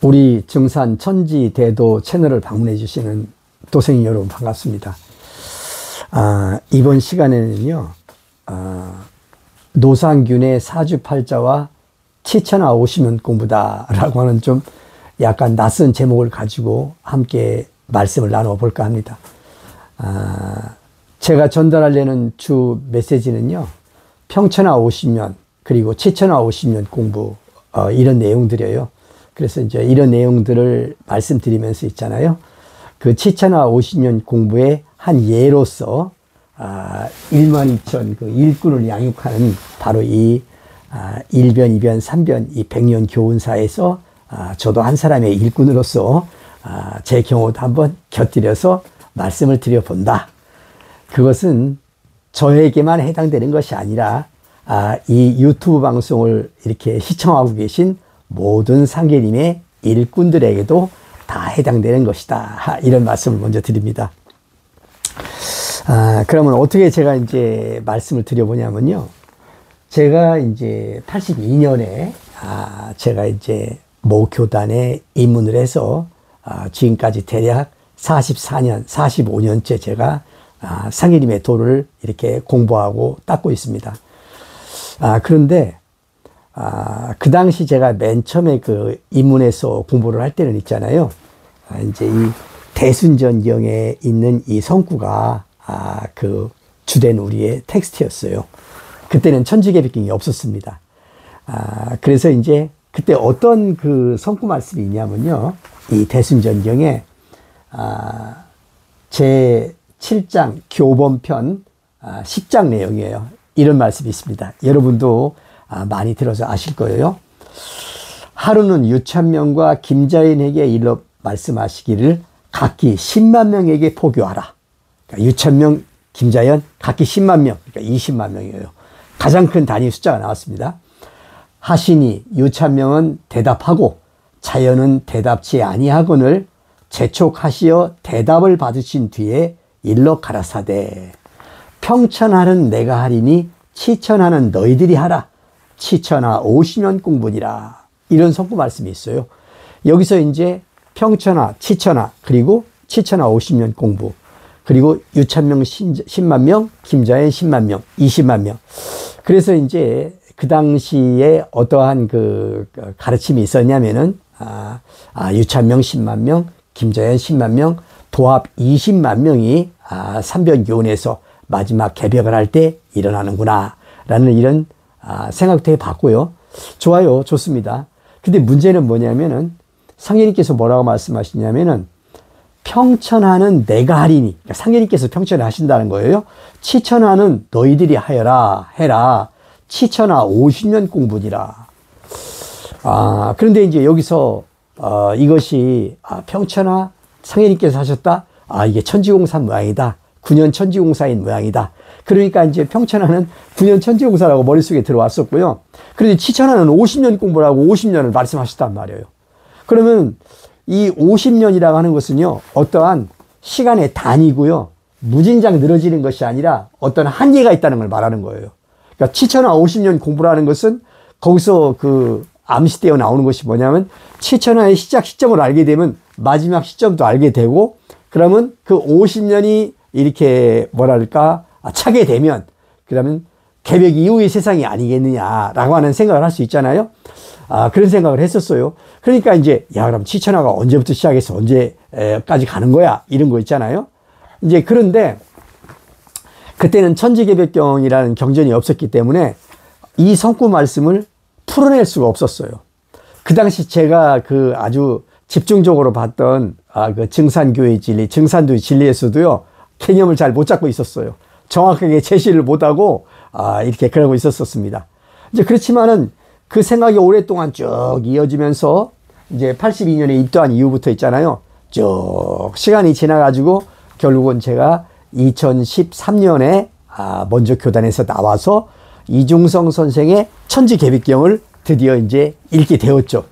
우리 증산 천지대도 채널을 방문해 주시는 도생님 여러분 반갑습니다. 이번 시간에는요, 노상균의 사주팔자와 치천하 50년 공부다 라고 하는 좀 약간 낯선 제목을 가지고 함께 말씀을 나누어 볼까 합니다. 제가 전달하려는 주 메시지는요, 평천하 50년 그리고 치천하 50년 공부 이런 내용들이에요. 그래서 이제 이런 내용들을 말씀드리면서 있잖아요. 그 치천하 50년 공부의 한 예로서 12,000 그 일꾼을 양육하는 바로 이 1변, 2변, 3변 이 백년 교훈사에서 저도 한 사람의 일꾼으로서 제 경우도 한번 곁들여서 말씀을 드려본다. 그것은 저에게만 해당되는 것이 아니라 이 유튜브 방송을 이렇게 시청하고 계신 모든 상계님의 일꾼들에게도 다 해당되는 것이다. 이런 말씀을 먼저 드립니다. 그러면 어떻게 제가 이제 말씀을 드려보냐면요. 제가 이제 82년에 제가 이제 모 교단에 입문을 해서 지금까지 대략 44년, 45년째 제가 상계님의 도를 이렇게 공부하고 닦고 있습니다. 그런데 그 당시 제가 맨 처음에 그 입문해서 공부를 할 때는 있잖아요. 이제 이 대순전경에 있는 이 성구가 그 주된 우리의 텍스트였어요. 그때는 천지개벽경이 없었습니다. 그래서 이제 그때 어떤 그 성구 말씀이 있냐면요. 이 대순전경에 제 7장 교본편 10장 내용이에요. 이런 말씀이 있습니다. 여러분도 많이 들어서 아실 거예요. 하루는 유찬명과 김자연에게 일러 말씀하시기를 각기 10만 명에게 포교하라. 그러니까 유찬명, 김자연 각기 10만 명, 그러니까 20만 명이에요. 가장 큰 단위 숫자가 나왔습니다. 하시니 유찬명은 대답하고 자연은 대답치 아니하거늘 재촉하시어 대답을 받으신 뒤에 일러 가라사대 평천하는 내가 하리니 치천하는 너희들이 하라. 치천하 50년 공부니라. 이런 성구 말씀이 있어요. 여기서 이제 평천하, 치천하, 그리고 치천하 50년 공부, 그리고 유찬명 10만 명, 김자연 10만 명, 20만 명. 그래서 이제 그 당시에 어떠한 그 가르침이 있었냐면은, 유찬명 10만 명, 김자연 10만 명, 도합 20만 명이 3변 교훈에서 마지막 개벽을 할 때 일어나는구나 라는 이런 생각도 해봤고요. 좋아요. 좋습니다. 근데 문제는 뭐냐면은 상계님께서 뭐라고 말씀하시냐면은 평천하는 내가 하리니, 그러니까 상계님께서 평천을 하신다는 거예요. 치천하는 너희들이 하여라 해라. 치천하 50년 공부니라. 그런데 이제 여기서 이것이 평천하 상계님께서 하셨다. 이게 천지공사 모양이다. 9년 천지공사인 모양이다. 그러니까 이제 평천하는 9년 천지공사라고 머릿속에 들어왔었고요. 그런데 치천하는 50년 공부라고 50년을 말씀하셨단 말이에요. 그러면 이 50년이라고 하는 것은요, 어떠한 시간의 단위고요, 무진장 늘어지는 것이 아니라 어떤 한계가 있다는 걸 말하는 거예요. 그러니까 치천하 50년 공부라는 것은 거기서 그 암시되어 나오는 것이 뭐냐면 치천하의 시작 시점을 알게 되면 마지막 시점도 알게 되고, 그러면 그 50년이 이렇게 뭐랄까 차게 되면 그러면 개벽 이후의 세상이 아니겠느냐라고 하는 생각을 할 수 있잖아요. 그런 생각을 했었어요. 그러니까 이제 그럼 치천하가 언제부터 시작해서 언제까지 가는 거야 이런 거 있잖아요. 이제 그런데 그때는 천지개벽경이라는 경전이 없었기 때문에 이 성구 말씀을 풀어낼 수가 없었어요. 그 당시 제가 그 아주 집중적으로 봤던 그 증산교의 진리, 증산도의 진리에서도요, 개념을 잘 못 잡고 있었어요. 정확하게 제시를 못하고 이렇게 그러고 있었습니다. 이제 그렇지만은 그 생각이 오랫동안 쭉 이어지면서 이제 82년에 입도한 이후부터 있잖아요. 쭉 시간이 지나가지고 결국은 제가 2013년에 먼저 교단에서 나와서 이중성 선생의 천지개벽경을 드디어 이제 읽게 되었죠.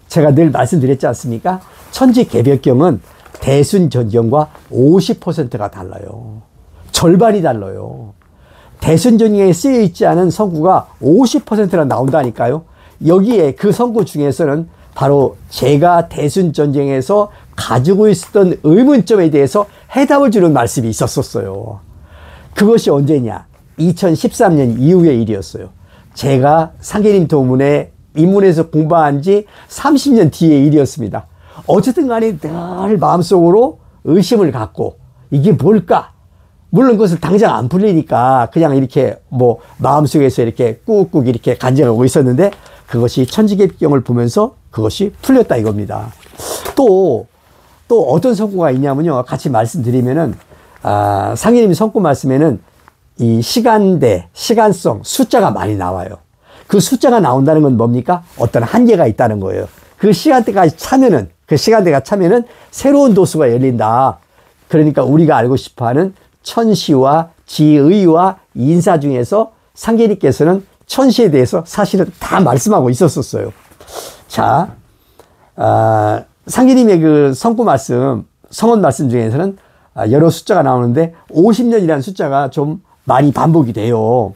제가 늘 말씀드렸지 않습니까? 천지개벽경은 대순전경과 50%가 달라요. 절반이 달라요. 대순전경에 쓰여 있지 않은 성구가 50%나 나온다니까요. 여기에 그 성구 중에서는 바로 제가 대순전쟁에서 가지고 있었던 의문점에 대해서 해답을 주는 말씀이 있었어요. 그것이 언제냐? 2013년 이후의 일이었어요. 제가 상계님 도문에 입문해서 공부한 지 30년 뒤의 일이었습니다. 어쨌든 간에 늘 마음속으로 의심을 갖고 이게 뭘까? 물론 그것을 당장 안 풀리니까 그냥 이렇게 뭐 마음속에서 이렇게 꾹꾹 이렇게 간증하고 있었는데 그것이 천지개벽경을 보면서 그것이 풀렸다 이겁니다. 또 어떤 성구가 있냐면요. 같이 말씀드리면은, 상계님이 성구 말씀에는 이 시간대, 시간성, 숫자가 많이 나와요. 그 숫자가 나온다는 건 뭡니까? 어떤 한계가 있다는 거예요. 그 시간대가 차면은 새로운 도수가 열린다. 그러니까 우리가 알고 싶어 하는 천시와 지의와 인사 중에서 상계님께서는 천시에 대해서 사실은 다 말씀하고 있었어요. 자, 상계님의 그 성구 말씀, 성언 말씀 중에서는 여러 숫자가 나오는데 50년이라는 숫자가 좀 많이 반복이 돼요.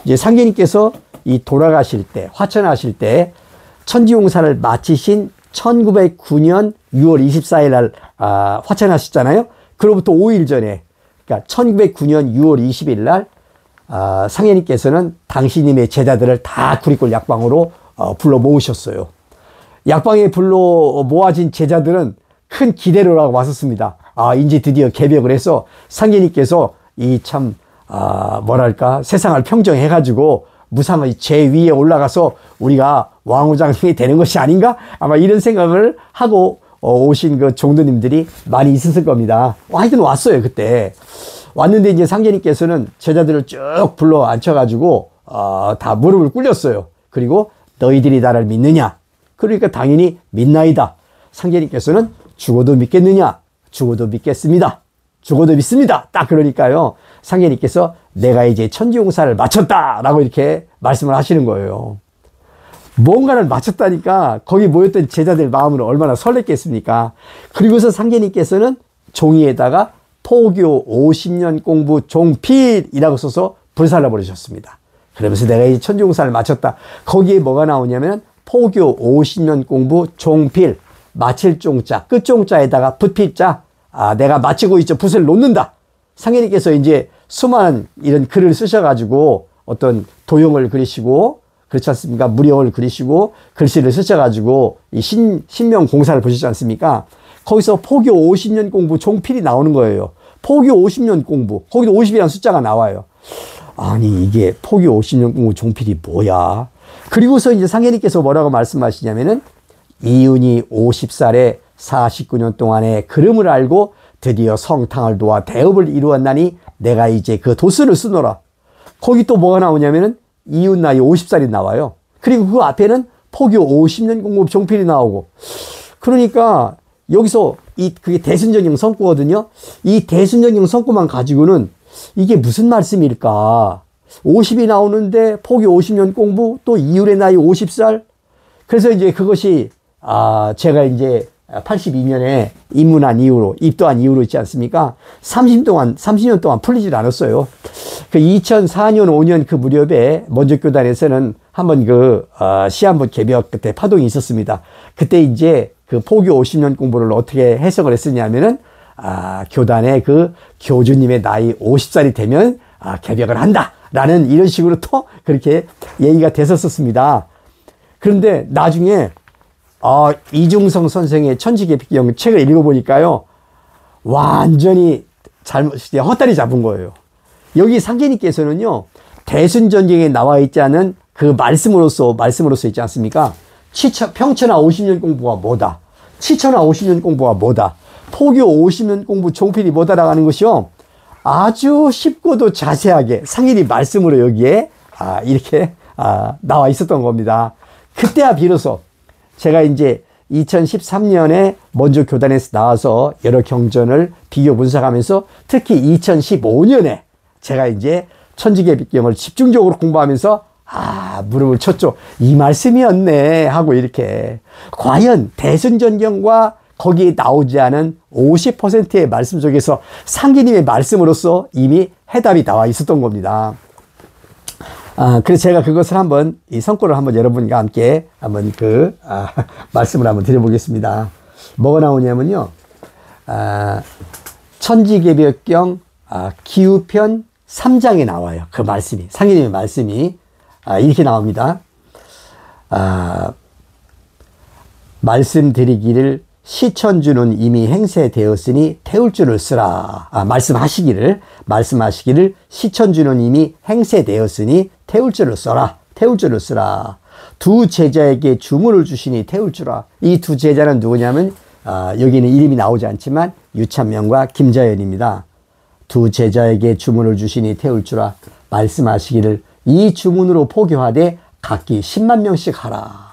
이제 상계님께서 이 돌아가실 때, 화천하실 때 천지용사를 마치신 1909년 6월 24일 날 화천하셨잖아요. 그로부터 5일 전에, 그러니까 1909년 6월 20일 날 상계님께서는 당신님의 제자들을 다 구리골 약방으로 불러 모으셨어요. 약방에 불러 모아진 제자들은 큰 기대를 하고 왔었습니다. 이제 드디어 개벽을 해서 상계님께서 이 참, 뭐랄까, 세상을 평정해가지고 무상의 제위에 올라가서 우리가 왕후장님이 되는 것이 아닌가? 아마 이런 생각을 하고 오신 그 종도님들이 많이 있었을 겁니다. 하여튼 왔어요, 그때. 왔는데 이제 상계님께서는 제자들을 쭉 불러 앉혀가지고, 다 무릎을 꿇렸어요. 그리고 너희들이 나를 믿느냐? 그러니까 당연히 믿나이다. 상계님께서는 죽어도 믿겠느냐? 죽어도 믿겠습니다. 죽어도 믿습니다. 딱 그러니까요. 상계님께서 내가 이제 천지용사를 마쳤다! 라고 이렇게 말씀을 하시는 거예요. 뭔가를 마쳤다니까 거기 모였던 제자들 마음은 얼마나 설렜겠습니까? 그리고서 상계님께서는 종이에다가 포교 50년 공부 종필이라고 써서 불살라 버리셨습니다. 그러면서 내가 이제 천지용사를 마쳤다. 거기에 뭐가 나오냐면 포교 50년 공부 종필, 마칠 종자, 끝 종자에다가 붓필자, 내가 마치고 있죠. 붓을 놓는다. 상계님께서 이제 수많은 이런 글을 쓰셔가지고 어떤 도형을 그리시고, 그렇지 않습니까? 무령을 그리시고, 글씨를 쓰셔가지고, 이 신명 공사를 보시지 않습니까? 거기서 포교 50년 공부 종필이 나오는 거예요. 포교 50년 공부. 거기도 50이라는 숫자가 나와요. 아니, 이게 포교 50년 공부 종필이 뭐야? 그리고서 이제 상계님께서 뭐라고 말씀하시냐면은, 이윤이 50살에 49년 동안의 걸음을 알고 드디어 성탕을 도와 대업을 이루었나니 내가 이제 그 도수를 쓰노라. 거기 또 뭐가 나오냐면은 이윤 나이 50살이 나와요. 그리고 그 앞에는 포교 50년 공부 종필이 나오고. 그러니까 여기서 그게 대순전형 성구거든요. 이 대순전형 성구만 가지고는 이게 무슨 말씀일까? 50이 나오는데 포교 50년 공부, 또 이윤의 나이 50살. 그래서 이제 그것이 제가 이제 82년에 입문한 이후로, 입도한 이후로 있지 않습니까? 30년 동안 풀리질 않았어요. 그 2004년, 5년 그 무렵에 먼저교단에서는 한번 시한부 개벽 그때 파동이 있었습니다. 그때 이제 그 포교 50년 공부를 어떻게 해석을 했었냐면은, 교단의 그 교주님의 나이 50살이 되면, 개벽을 한다. 라는 이런 식으로 또 그렇게 얘기가 됐었습니다. 그런데 나중에 이중성 선생의 천지개벽경 책을 읽어보니까요, 완전히 헛다리 잡은 거예요. 여기 상계님께서는요, 대순전쟁에 나와 있지 않은 그 말씀으로서 있지 않습니까? 평천하 50년 공부가 뭐다? 치천하 50년 공부가 뭐다? 포교 50년 공부 종필이 뭐다라고 하는 것이요, 아주 쉽고도 자세하게 상계님 말씀으로 여기에 이렇게 나와 있었던 겁니다. 그때야 비로소 제가 이제 2013년에 먼저 교단에서 나와서 여러 경전을 비교 분석하면서 특히 2015년에 제가 이제 천지개벽경을 집중적으로 공부하면서 무릎을 쳤죠. 이 말씀이었네 하고 이렇게. 과연 대순전경과 거기에 나오지 않은 50%의 말씀 속에서 상계님의 말씀으로서 이미 해답이 나와 있었던 겁니다. 그래서 제가 그것을 한번, 이 성구를 한번 여러분과 함께 한번 말씀을 한번 드려보겠습니다. 뭐가 나오냐면요. 천지개벽경 기후편 3장에 나와요. 그 말씀이, 상해님의 말씀이 이렇게 나옵니다. 말씀드리기를 시천주는 이미 행세되었으니 태울 줄을 쓰라. 말씀하시기를 시천주는 이미 행세되었으니 태울 줄을 써라. 태울 줄을 쓰라. 두 제자에게 주문을 주시니 태울 줄아. 이 두 제자는 누구냐면 여기는 이름이 나오지 않지만 유찬명과 김자연입니다. 두 제자에게 주문을 주시니 태울 줄아. 말씀하시기를 이 주문으로 포교하되 각기 10만 명씩 하라.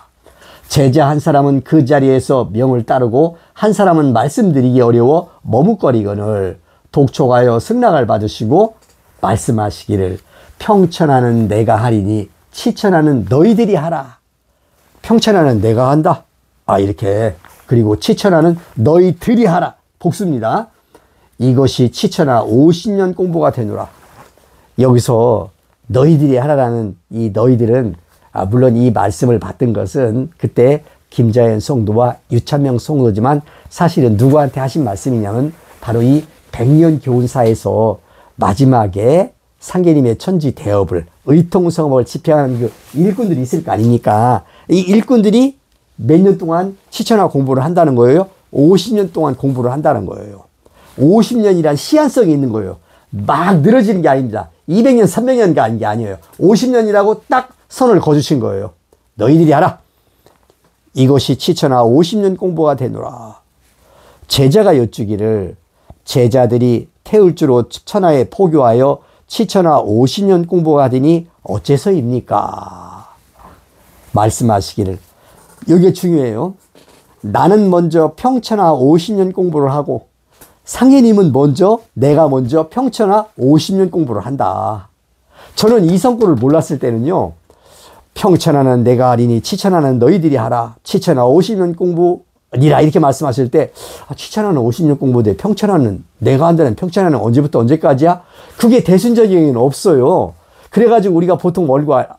제자 한 사람은 그 자리에서 명을 따르고 한 사람은 말씀드리기 어려워 머뭇거리거늘 독촉하여 승낙을 받으시고 말씀하시기를 평천하는 내가 하리니 치천하는 너희들이 하라. 평천하는 내가 한다. 이렇게. 그리고 치천하는 너희들이 하라. 복수입니다. 이것이 치천하 50년 공부가 되노라. 여기서 너희들이 하라라는 이 너희들은 물론 이 말씀을 받던 것은 그때 김자연 성도와 유찬명 성도지만 사실은 누구한테 하신 말씀이냐면 바로 이 백년교훈사에서 마지막에 상계님의 천지 대업을 의통성업을 집행하는 그 일꾼들이 있을 거 아닙니까? 이 일꾼들이 몇 년 동안 치천하 공부를 한다는 거예요. 50년 동안 공부를 한다는 거예요. 50년이란 시한성이 있는 거예요. 막 늘어지는 게 아닙니다. 200년, 300년 가는 게 아니에요. 50년이라고 딱 선을 거주신 거예요. 너희들이 하라. 이것이 치천하 50년 공부가 되노라. 제자가 여쭈기를 제자들이 태울 주로 천하에 포교하여 치천하 50년 공부가 되니 어째서입니까? 말씀하시기를. 이게 중요해요. 나는 먼저 평천하 50년 공부를 하고 상해님은 내가 먼저 평천하 50년 공부를 한다. 저는 이 성구를 몰랐을 때는요. 평천하는 내가 하리니 치천하는 너희들이 하라. 치천하 50년 공부니라 이렇게 말씀하실 때 치천하는 50년 공부인데 평천하는 내가 한다는 평천하는 언제부터 언제까지야? 그게 대순전형에는 없어요. 그래가지고 우리가 보통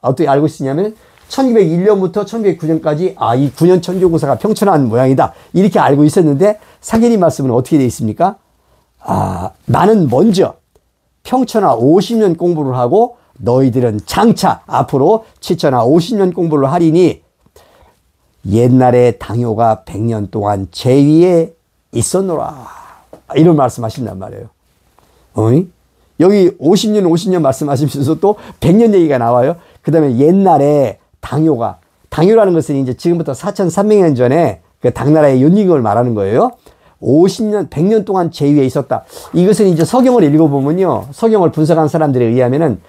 어떻게 알고 있으냐면 1901년부터 1909년까지 이 9년 천교구사가 평천한 모양이다. 이렇게 알고 있었는데 상해님 말씀은 어떻게 되어 있습니까? 나는 먼저 평천하 50년 공부를 하고 너희들은 장차 앞으로 치천하 50년 공부를 하리니 옛날에 당효가 100년 동안 제위에 있었노라. 이런 말씀하신단 말이에요. 여기 50년 말씀하시면서 또 100년 얘기가 나와요. 그 다음에 옛날에 당효라는 것은 이제 지금부터 4,300년 전에 그 당나라의 윤익을 말하는 거예요. 100년 동안 제위에 있었다. 이것은 이제 서경을 읽어보면요. 서경을 분석한 사람들에 의하면은,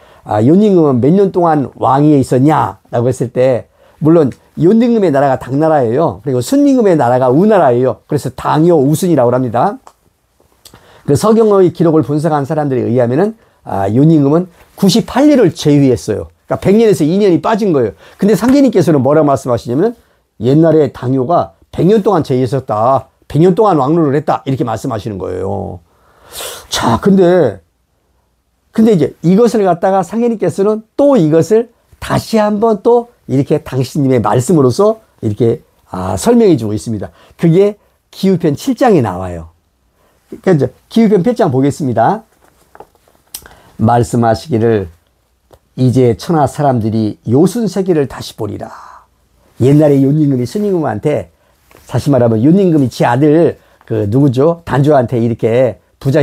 윤익은 몇 년 동안 왕위에 있었냐라고 했을 때, 물론 윤익의 나라가 당나라예요. 그리고 순임금의 나라가 우나라예요. 그래서 당효 우순이라고 합니다. 그 서경의 기록을 분석한 사람들에 의하면은, 윤익은 98년을 제위했어요. 그러니까 100년에서 2년이 빠진 거예요. 근데 상계님께서는 뭐라고 말씀하시냐면 옛날에 당효가 100년 동안 제위했었다. 100년 동안 왕로를 했다. 이렇게 말씀하시는 거예요. 자, 근데 이제 이것을 갖다가 상계님께서는 또 이것을 다시 한번 또 이렇게 당신님의 말씀으로서 이렇게 설명해 주고 있습니다. 그게 기후편 7장에 나와요. 그러니까 이제 기후편 8장 보겠습니다. 말씀하시기를 이제 천하 사람들이 요순세계를 다시 보리라. 옛날에 윤임금이 순임금한테 다시 말하면 윤임금이 지 아들 누구죠? 단조한테 이렇게 부자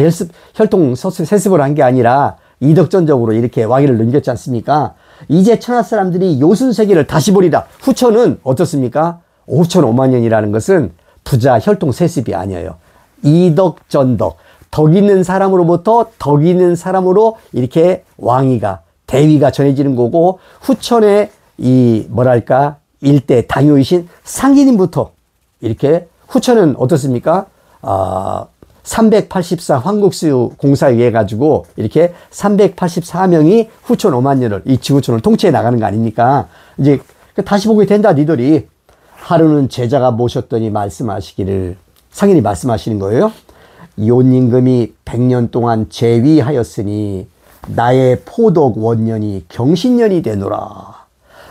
혈통 세습을 한 게 아니라 이덕전적으로 이렇게 왕위를 넘겼지 않습니까? 이제 천하 사람들이 요순세계를 다시 보리라. 후천은 어떻습니까? 5,5만 년이라는 것은 부자 혈통 세습이 아니에요. 이덕전덕. 덕 있는 사람으로부터 덕 있는 사람으로 이렇게 왕위가 대위가 전해지는 거고 후천의 일대 당효이신 상인님부터 이렇게 후천은 어떻습니까? 384 황국수 공사에 의해 가지고 이렇게 384명이 후천 5만 년을 이 지구촌을 통치해 나가는 거 아닙니까? 이제 다시 보게 된다 니들이. 하루는 제자가 모셨더니 말씀하시기를 상인이 말씀하시는 거예요. 윤임금이 100년 동안 제위하였으니 나의 포덕 원년이 경신년이 되노라.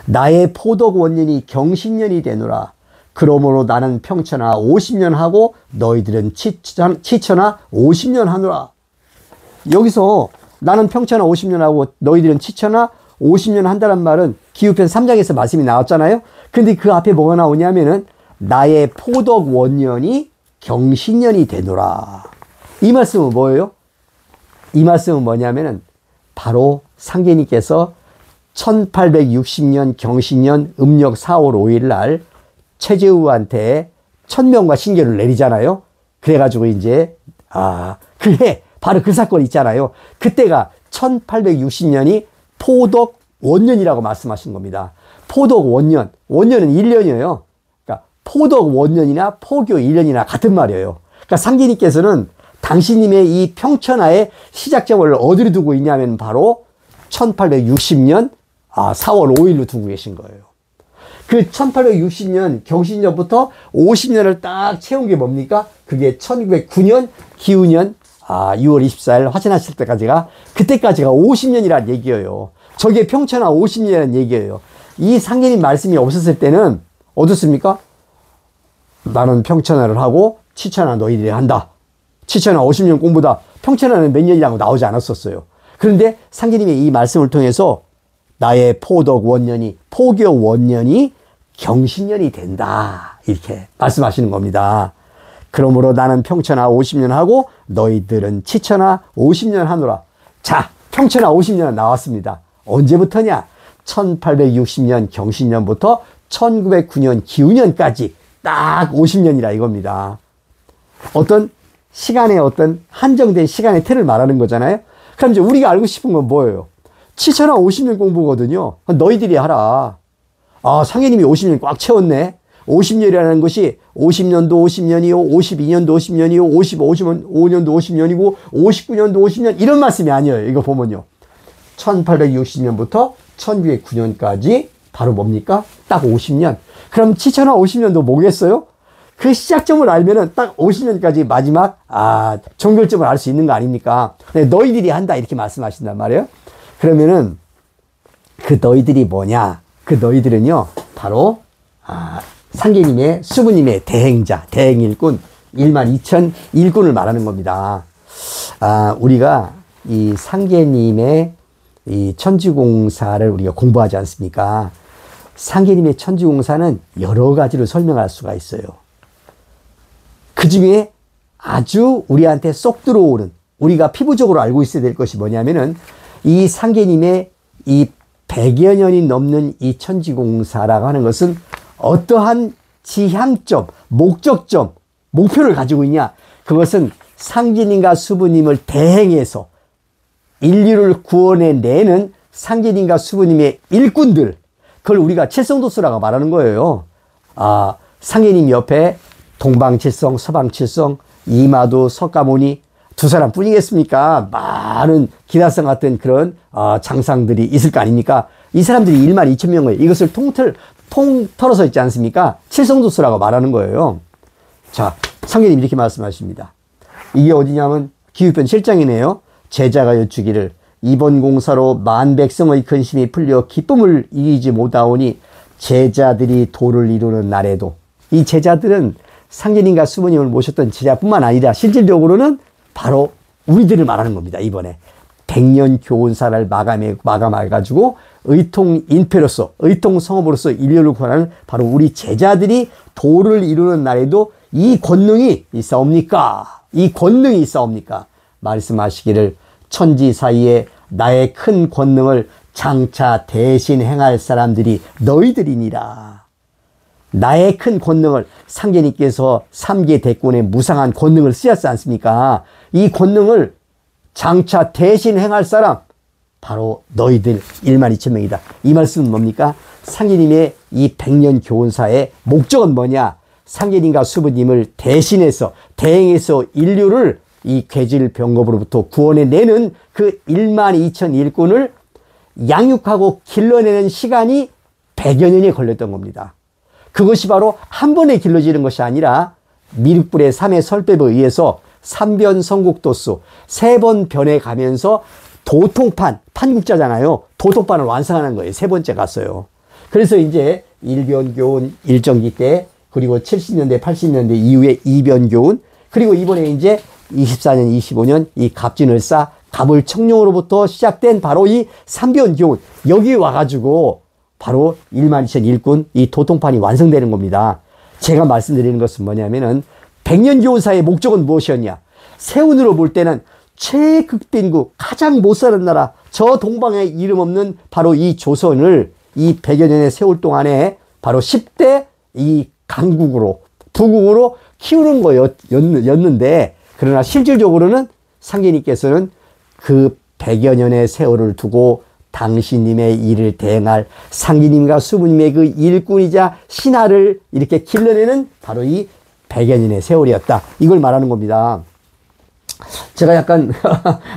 나의 포덕 원년이 경신년이 되노라. 그러므로 나는 평천하 50년 하고 너희들은 치천하 50년 하노라. 여기서 나는 평천하 50년 하고 너희들은 치천하 50년 한다는 말은 기후편 3장에서 말씀이 나왔잖아요. 근데 그 앞에 뭐가 나오냐면은 나의 포덕 원년이 경신년이 되노라. 이 말씀은 뭐예요? 이 말씀은 뭐냐면은 바로 상계님께서 1860년 경신년 음력 4월 5일 날 최재우한테 천명과 신계를 내리잖아요. 그래가지고 이제 그해 바로 그 사건 있잖아요. 그때가 1860년이 포덕 원년이라고 말씀하신 겁니다. 포덕 원년, 원년은 1년이에요. 그러니까 포덕 원년이나 포교 1년이나 같은 말이에요. 그러니까 상계님께서는 당신님의 이 평천하의 시작점을 어디로 두고 있냐면 바로 1860년 4월 5일로 두고 계신 거예요. 그 1860년 경신년부터 50년을 딱 채운 게 뭡니까? 그게 1909년 기후년 6월 24일 화진하실 때까지가, 그때까지가 50년이라는 얘기예요. 저게 평천하 50년이라는 얘기예요. 이 상계님 말씀이 없었을 때는 어떻습니까? 나는 평천하를 하고 치천하 너희들이 한다. 치천하 50년 공부다. 평천하는 몇 년이라고 나오지 않았었어요. 그런데 상계님의 이 말씀을 통해서 나의 포덕 원년이, 포교 원년이 경신년이 된다. 이렇게 말씀하시는 겁니다. 그러므로 나는 평천하 50년 하고 너희들은 치천하 50년 하노라. 자, 평천하 50년 나왔습니다. 언제부터냐? 1860년 경신년부터 1909년 기후년까지 딱 50년이라 이겁니다. 어떤 시간의 어떤 한정된 시간의 틀을 말하는 거잖아요. 그럼 이제 우리가 알고 싶은 건 뭐예요? 치천하 50년 공부거든요. 너희들이 하라. 상해님이 50년 꽉 채웠네. 50년이라는 것이 50년도 50년이요, 52년도 50년이요, 55년도 50년이고, 59년도 50년, 이런 말씀이 아니에요. 이거 보면요. 1860년부터 1909년까지 바로 뭡니까? 딱 50년. 그럼 치천하 50년도 뭐겠어요? 그 시작점을 알면은 딱 50년까지 마지막, 종결점을 알 수 있는 거 아닙니까? 너희들이 한다. 이렇게 말씀하신단 말이에요. 그러면은 그 너희들이 뭐냐? 그 너희들은요, 바로, 상계님의, 수부님의 대행자, 대행일꾼, 12,000 일꾼을 말하는 겁니다. 우리가 이 상계님의 이 천지공사를 우리가 공부하지 않습니까? 상계님의 천지공사는 여러 가지로 설명할 수가 있어요. 그 중에 아주 우리한테 쏙 들어오는, 우리가 피부적으로 알고 있어야 될 것이 뭐냐면은 이 상계님의 이 100여 년이 넘는 이 천지공사라고 하는 것은 어떠한 지향점, 목적점, 목표를 가지고 있냐? 그것은 상계님과 수부님을 대행해서 인류를 구원해내는 상계님과 수부님의 일꾼들, 그걸 우리가 칠성도수라고 말하는 거예요. 상계님 옆에 동방칠성, 서방칠성, 이마도, 석가모니 두 사람 뿐이겠습니까? 많은 기다성 같은 그런 장상들이 있을 거 아닙니까? 이 사람들이 12,000명을 이것을 통틀어서 있지 않습니까? 칠성도수라고 말하는 거예요. 자, 상계님 이렇게 말씀하십니다. 이게 어디냐면 기후편 7장이네요. 제자가 여쭈기를 이번 공사로 만백성의 근심이 풀려 기쁨을 이기지 못하오니 제자들이 도를 이루는 날에도, 이 제자들은 상계님과 수부님을 모셨던 제자뿐만 아니라 실질적으로는 바로 우리들을 말하는 겁니다. 이번에 100년 교훈사를 마감해가지고 의통인패로서, 의통성업으로서 인류를 구원하는 바로 우리 제자들이 도를 이루는 날에도 이 권능이 있사옵니까? 이 권능이 있사옵니까? 말씀하시기를 천지 사이에 나의 큰 권능을 장차 대신 행할 사람들이 너희들이니라. 나의 큰 권능을, 상계님께서 3계 대권의 무상한 권능을 쓰셨지 않습니까? 이 권능을 장차 대신 행할 사람, 바로 너희들 12,000명이다. 이 말씀은 뭡니까? 상계님의 이 100년 교훈사의 목적은 뭐냐? 상계님과 수부님을 대신해서, 대행해서 인류를 이 괴질 병겁으로부터 구원해내는 그 12,000 일꾼을 양육하고 길러내는 시간이 100여 년이 걸렸던 겁니다. 그것이 바로 한 번에 길러지는 것이 아니라 미륵불의 3의 설법에 의해서 3변 성국도수 3번 변해 가면서 도통판, 판국자잖아요. 도통판을 완성하는 거예요. 세 번째 갔어요. 그래서 이제 일변교훈 일정기 때, 그리고 70년대, 80년대 이후에 이변교훈, 그리고 이번에 이제 24년, 25년 이 갑진을사, 갑을청룡으로부터 시작된 바로 이 삼변교훈, 여기 와가지고 바로 12,000 일꾼 이 도통판이 완성되는 겁니다. 제가 말씀드리는 것은 뭐냐면은 백년교훈사의 목적은 무엇이었냐? 세운으로 볼 때는 최극빈국, 가장 못 사는 나라, 저 동방에 이름 없는 바로 이 조선을 이 100여 년의 세월 동안에 바로 10대 이 강국으로, 부국으로 키우는 거였는데, 그러나 실질적으로는 상계님께서는 그 100여 년의 세월을 두고 당신님의 일을 대행할 상기님과 수부님의 그 일꾼이자 신하를 이렇게 길러내는 바로 이 100여 년의 세월이었다. 이걸 말하는 겁니다. 제가 약간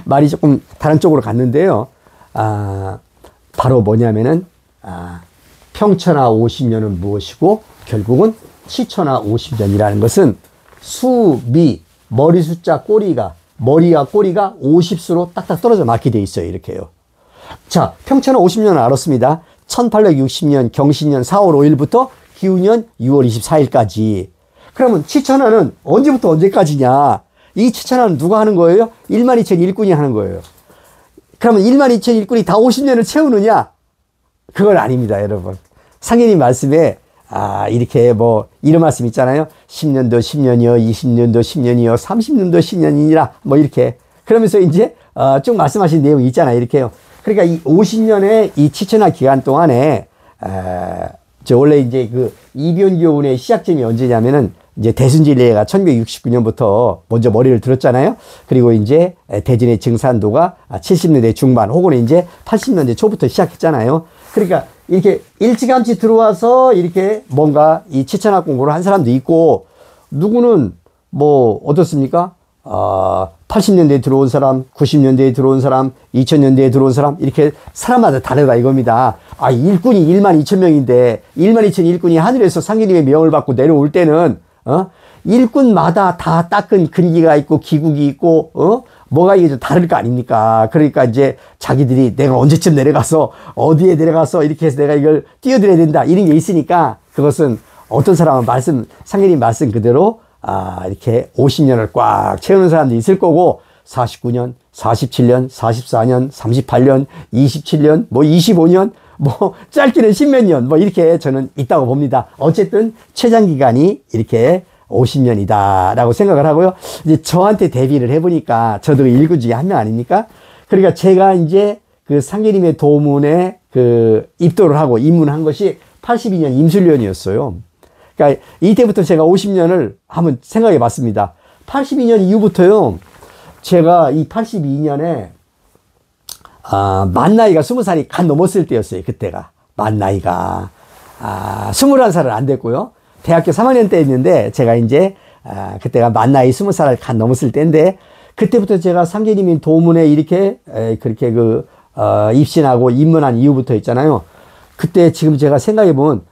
말이 조금 다른 쪽으로 갔는데요. 바로 뭐냐면은 평천하 50년은 무엇이고 결국은 치천하 50년이라는 것은 수미, 머리 숫자 꼬리가, 머리와 꼬리가 50수로 딱딱 떨어져 맞게 돼 있어요. 이렇게요. 자, 평천하 50년을 알았습니다. 1860년 경신년 4월 5일부터 기우년 6월 24일까지. 그러면 치천하는 언제부터 언제까지냐? 이 치천하는 누가 하는 거예요? 12,000 일꾼이 하는 거예요. 그러면 12,000 일꾼이 다 50년을 채우느냐? 그건 아닙니다, 여러분. 상인님 말씀에 이렇게 뭐 이런 말씀 있잖아요. 10년도 10년이요, 20년도 10년이요, 30년도 10년이니라 뭐 이렇게. 그러면서 이제 쭉 말씀하신 내용이 있잖아요. 이렇게요. 그러니까 이 50년의 이 치천하 기간 동안에 원래 이제 그 이변교훈의 시작점이 언제냐면은 이제 대순진리가 1169년부터 먼저 머리를 들었잖아요. 그리고 이제 대진의 증산도가 70년대 중반 혹은 이제 80년대 초부터 시작했잖아요. 그러니까 이렇게 일찌감치 들어와서 이렇게 뭔가 이 치천학 공부를 한 사람도 있고, 누구는 뭐 어떻습니까? 80년대에 들어온 사람, 90년대에 들어온 사람, 2000년대에 들어온 사람, 이렇게 사람마다 다르다 이겁니다. 일꾼이 12,000명인데 12,000 일꾼이 하늘에서 상계님의 명을 받고 내려올 때는 일꾼마다 다 닦은 근기가 있고 기국이 있고 뭐가 이게 좀 다를 거 아닙니까? 그러니까 이제 자기들이 내가 언제쯤 내려가서 어디에 내려가서 이렇게 해서 내가 이걸 띄워드려야 된다 이런 게 있으니까, 그것은 어떤 사람은 상계님 말씀 그대로 이렇게 50년을 꽉 채우는 사람도 있을 거고, 49년, 47년, 44년, 38년, 27년, 뭐 25년, 뭐 짧게는 10몇 년, 뭐 이렇게 저는 있다고 봅니다. 어쨌든 최장 기간이 이렇게 50년이다 라고 생각을 하고요. 이제 저한테 대비를 해보니까 저도 일꾼 중에 한 명 아닙니까? 그러니까 제가 이제 그 상계님의 도문에 그 입도를 하고 입문한 것이 82년 임술년이었어요. 그러니까 이때부터 제가 50년을 한번 생각해 봤습니다. 82년 이후부터요, 제가 이 82년에 만 나이가 20살이 간 넘었을 때였어요. 그때가 만 나이가 21살은 안 됐고요. 대학교 3학년 때였는데 제가 이제 그때가 만 나이 20살을 간 넘었을 때인데, 그때부터 제가 상계님인 도문에 이렇게 그렇게 입신하고 입문한 이후부터 있잖아요. 그때 지금 제가 생각해 보면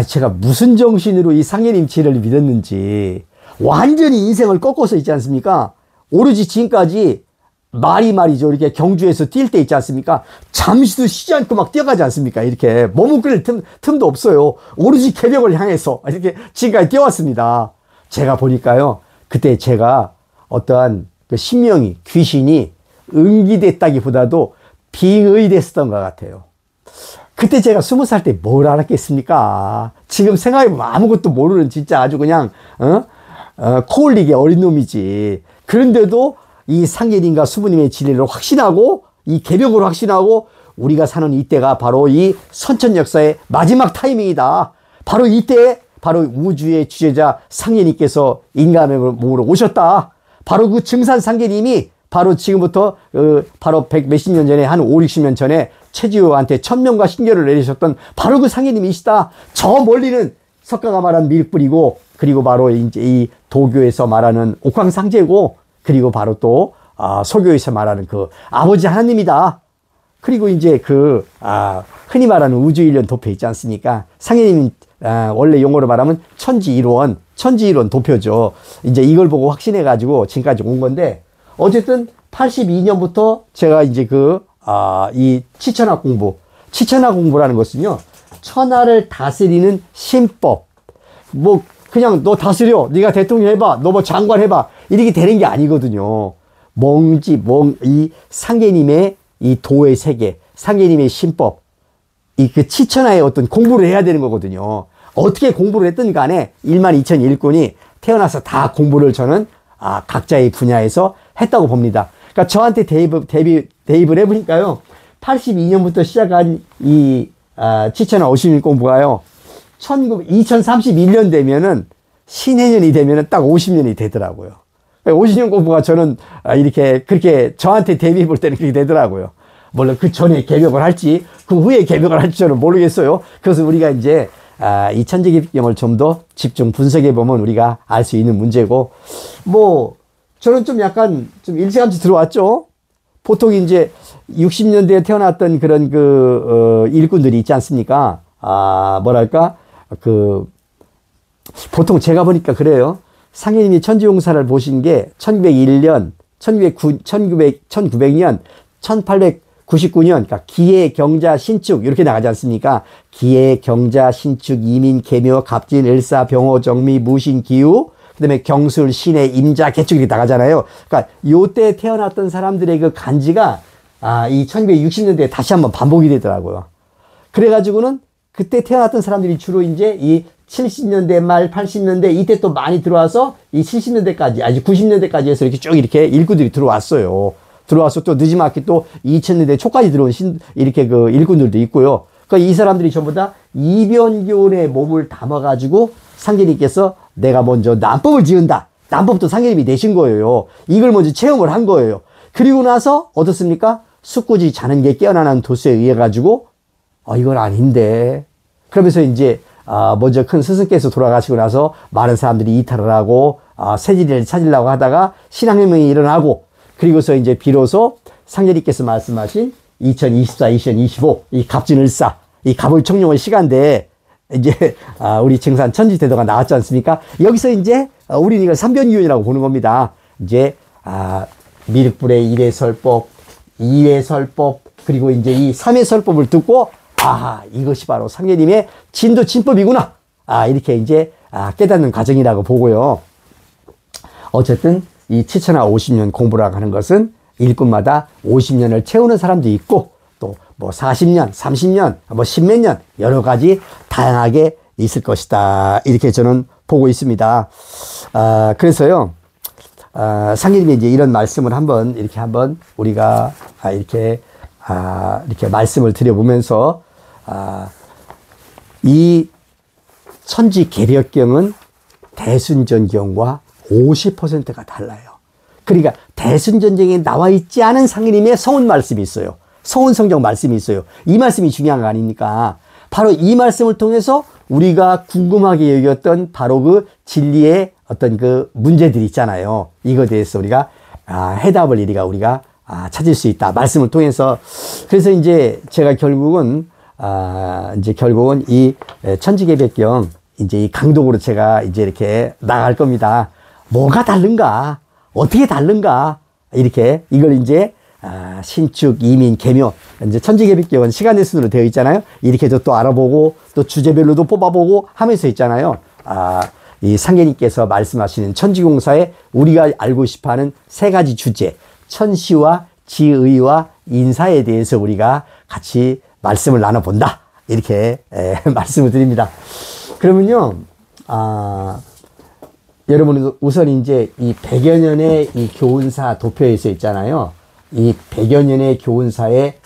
제가 무슨 정신으로 이 상계님 지혜를 믿었는지 완전히 인생을 꺾어서 있지 않습니까? 오로지 지금까지 말이죠. 이렇게 경주에서 뛸 때 있지 않습니까? 잠시도 쉬지 않고 막 뛰어가지 않습니까? 이렇게 몸을 끌 틈도 없어요. 오로지 개벽을 향해서 이렇게 지금까지 뛰어왔습니다. 제가 보니까요, 그때 제가 어떠한 그 신명이, 귀신이 응기됐다기보다도 빙의됐었던 것 같아요. 그때 제가 20살 때 뭘 알았겠습니까? 지금 생각해보면 아무것도 모르는 진짜 아주 그냥 코올리게 어린 놈이지. 그런데도 이 상계님과 수부님의 진리를 확신하고 이 개벽으로 확신하고, 우리가 사는 이때가 바로 이 선천 역사의 마지막 타이밍이다. 바로 이때 바로 우주의 주제자 상계님께서 인간의 몸으로 오셨다. 바로 그 증산 상계님이 바로 지금부터 바로 100 몇십 년 전에 한 5, 60년 전에 최지호한테 천명과 신결을 내리셨던 바로 그 상계님이시다. 저 멀리는 석가가 말한 밀뿌리고, 그리고 바로 이제 이 도교에서 말하는 옥황상제고, 그리고 바로 또 소교에서 말하는 그 아버지 하나님이다. 그리고 이제 흔히 말하는 우주일련 도표 있지 않습니까? 상계님이 원래 용어로 말하면 천지일원 도표죠. 이제 이걸 보고 확신해 가지고 지금까지 온 건데, 어쨌든 82년부터 제가 이제 이 치천학 공부. 치천학 공부라는 것은요, 천하를 다스리는 신법. 뭐, 그냥 너 다스려. 네가 대통령 해봐. 너 뭐 장관 해봐. 이렇게 되는 게 아니거든요. 이 상계님의 이 도의 세계, 상계님의 신법, 이 그 치천하의 어떤 공부를 해야 되는 거거든요. 어떻게 공부를 했든 간에 12,000 일꾼이 태어나서 다 공부를 저는 각자의 분야에서 했다고 봅니다. 그러니까 저한테 대입을 해보니까요, 82년부터 시작한 이 치천하 50년 공부가요, 2031년 되면은 신해년이 되면은 딱 50년이 되더라고요. 50년 공부가 저는 이렇게 그렇게 저한테 대비해 볼 때는 그렇게 되더라고요. 물론 그 전에 개벽을 할지 그 후에 개벽을 할지 저는 모르겠어요. 그래서 우리가 이제 이 천지개벽경을 좀 더 집중 분석해 보면 우리가 알 수 있는 문제고, 뭐 저는 좀 약간 좀 일찌감치 들어왔죠. 보통 이제 60년대에 태어났던 그런 일꾼들이 있지 않습니까? 뭐랄까 보통 제가 보니까 그래요. 상계님이 천지용사를 보신 게 1901년, 1900년, 1899년, 그러니까 기해, 경자, 신축 이렇게 나가지 않습니까? 기해, 경자, 신축, 이민, 계묘, 갑진, 을사, 병호, 정미, 무신, 기우, 그 다음에 경술, 신해, 임자, 개축 이렇게 나가잖아요. 그러니까 요때 태어났던 사람들의 그 간지가 이 1960년대에 다시 한번 반복이 되더라고요. 그래가지고는 그때 태어났던 사람들이 주로 이제 이 70년대 말 80년대 이때 또 많이 들어와서 이 70년대까지 아직 90년대까지 해서 이렇게 쭉 이렇게 일꾼들이 들어왔어요. 들어와서 또 늦지막히 또 2000년대 초까지 들어온 이렇게 그 일꾼들도 있고요. 그러니까 이 사람들이 전부 다 이변교훈의 몸을 담아가지고 상계님께서 내가 먼저 난법을 지은다. 난법도 상계님이 내신 거예요. 이걸 먼저 체험을 한 거예요. 그리고 나서 어떻습니까? 숙구지 자는 게 깨어나는 도수에 의해 가지고 이건 아닌데. 그러면서 이제 먼저 큰 스승께서 돌아가시고 나서 많은 사람들이 이탈을 하고 새지리를 찾으려고 하다가 신앙혁명이 일어나고, 그리고서 이제 비로소 상계님께서 말씀하신 2024, 2025 이 갑진을사, 이 갑을 청룡의 시간대에 이제 우리 증산 천지대도가 나왔지 않습니까? 여기서 이제 우리는 이걸 삼변기운이라고 보는 겁니다. 이제 미륵불의 1회설법, 2회설법, 그리고 이제 이 3회설법을 듣고 이것이 바로 상계님의 진도 진법이구나. 이렇게 이제 깨닫는 과정이라고 보고요. 어쨌든 이 치천하 50년 공부라고 하는 것은 일꾼마다 50년을 채우는 사람도 있고, 또 뭐 40년, 30년, 뭐 10몇 년 여러 가지 다양하게 있을 것이다. 이렇게 저는 보고 있습니다. 그래서요, 상계님이 이제 이런 말씀을 한번 우리가 이렇게 말씀을 드려보면서, 이 천지개벽경은 대순전경과 50%가 달라요. 그러니까 대순전경에 나와 있지 않은 상계님의 성운 말씀이 있어요. 성운 성경 말씀이 있어요. 이 말씀이 중요한 거 아닙니까? 바로 이 말씀을 통해서 우리가 궁금하게 여겼던 바로 그 진리의 어떤 그 문제들이 있잖아요. 이거에 대해서 우리가 해답을 우리가 찾을 수 있다. 말씀을 통해서. 그래서 이제 제가 결국은 이 천지개벽경 이제 이 강독으로 제가 이제 이렇게 나갈 겁니다. 뭐가 다른가? 어떻게 다른가? 이렇게 이걸 이제 신축, 이민, 계묘, 이제 천지개벽경은 시간의 순으로 되어 있잖아요. 이렇게도 또 알아보고 또 주제별로도 뽑아보고 하면서 있잖아요. 이 상계님께서 말씀하시는 천지공사에 우리가 알고 싶어하는 세 가지 주제, 천시와 지의와 인사에 대해서 우리가 같이 말씀을 나눠본다. 이렇게 말씀을 드립니다. 그러면요, 여러분 우선 이제 이 100여 년의 이 교훈사 도표에 써 있잖아요. 이 100여 년의 교훈사의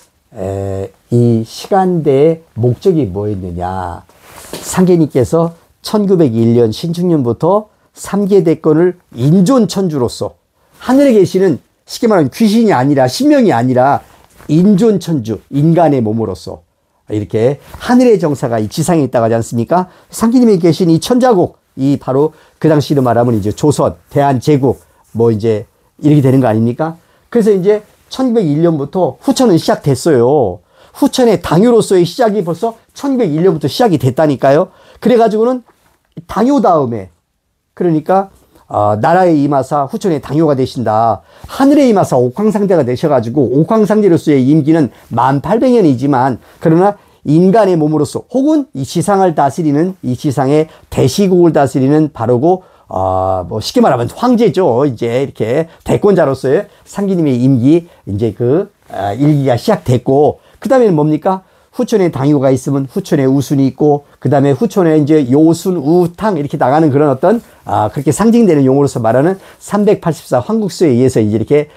이 시간대의 목적이 뭐였느냐. 상계님께서 1901년 신축년부터 3개 대권을 인존천주로서 하늘에 계시는 쉽게 말하면 귀신이 아니라 신명이 아니라 인존천주, 인간의 몸으로서 이렇게 하늘의 정사가 이 지상에 있다고 하지 않습니까? 상계님이 계신 이 천자국, 이 바로 그 당시로 말하면 이제 조선, 대한제국, 뭐 이제 이렇게 되는 거 아닙니까? 그래서 이제 1901년부터 후천은 시작됐어요. 후천의 당요로서의 시작이 벌써 1901년부터 시작이 됐다니까요. 그래가지고는 당요 다음에, 그러니까 나라에 임하사 후천의 당효가 되신다. 하늘에 임하사 옥황상제가 되셔가지고 옥황상제로서의 임기는 1800년이지만 그러나 인간의 몸으로서 혹은 이 지상을 다스리는 이 지상의 대시국을 다스리는 바로고 뭐 쉽게 말하면 황제죠. 이제 이렇게 대권자로서의 상기님의 임기 이제 일기가 시작됐고 그 다음에는 뭡니까? 후천에 당효가 있으면 후천에 우순이 있고 그 다음에 후천에 이제 요순 우탕 이렇게 나가는 그런 어떤 그렇게 상징되는 용어로서 말하는 384 황국수에 의해서 이제 이렇게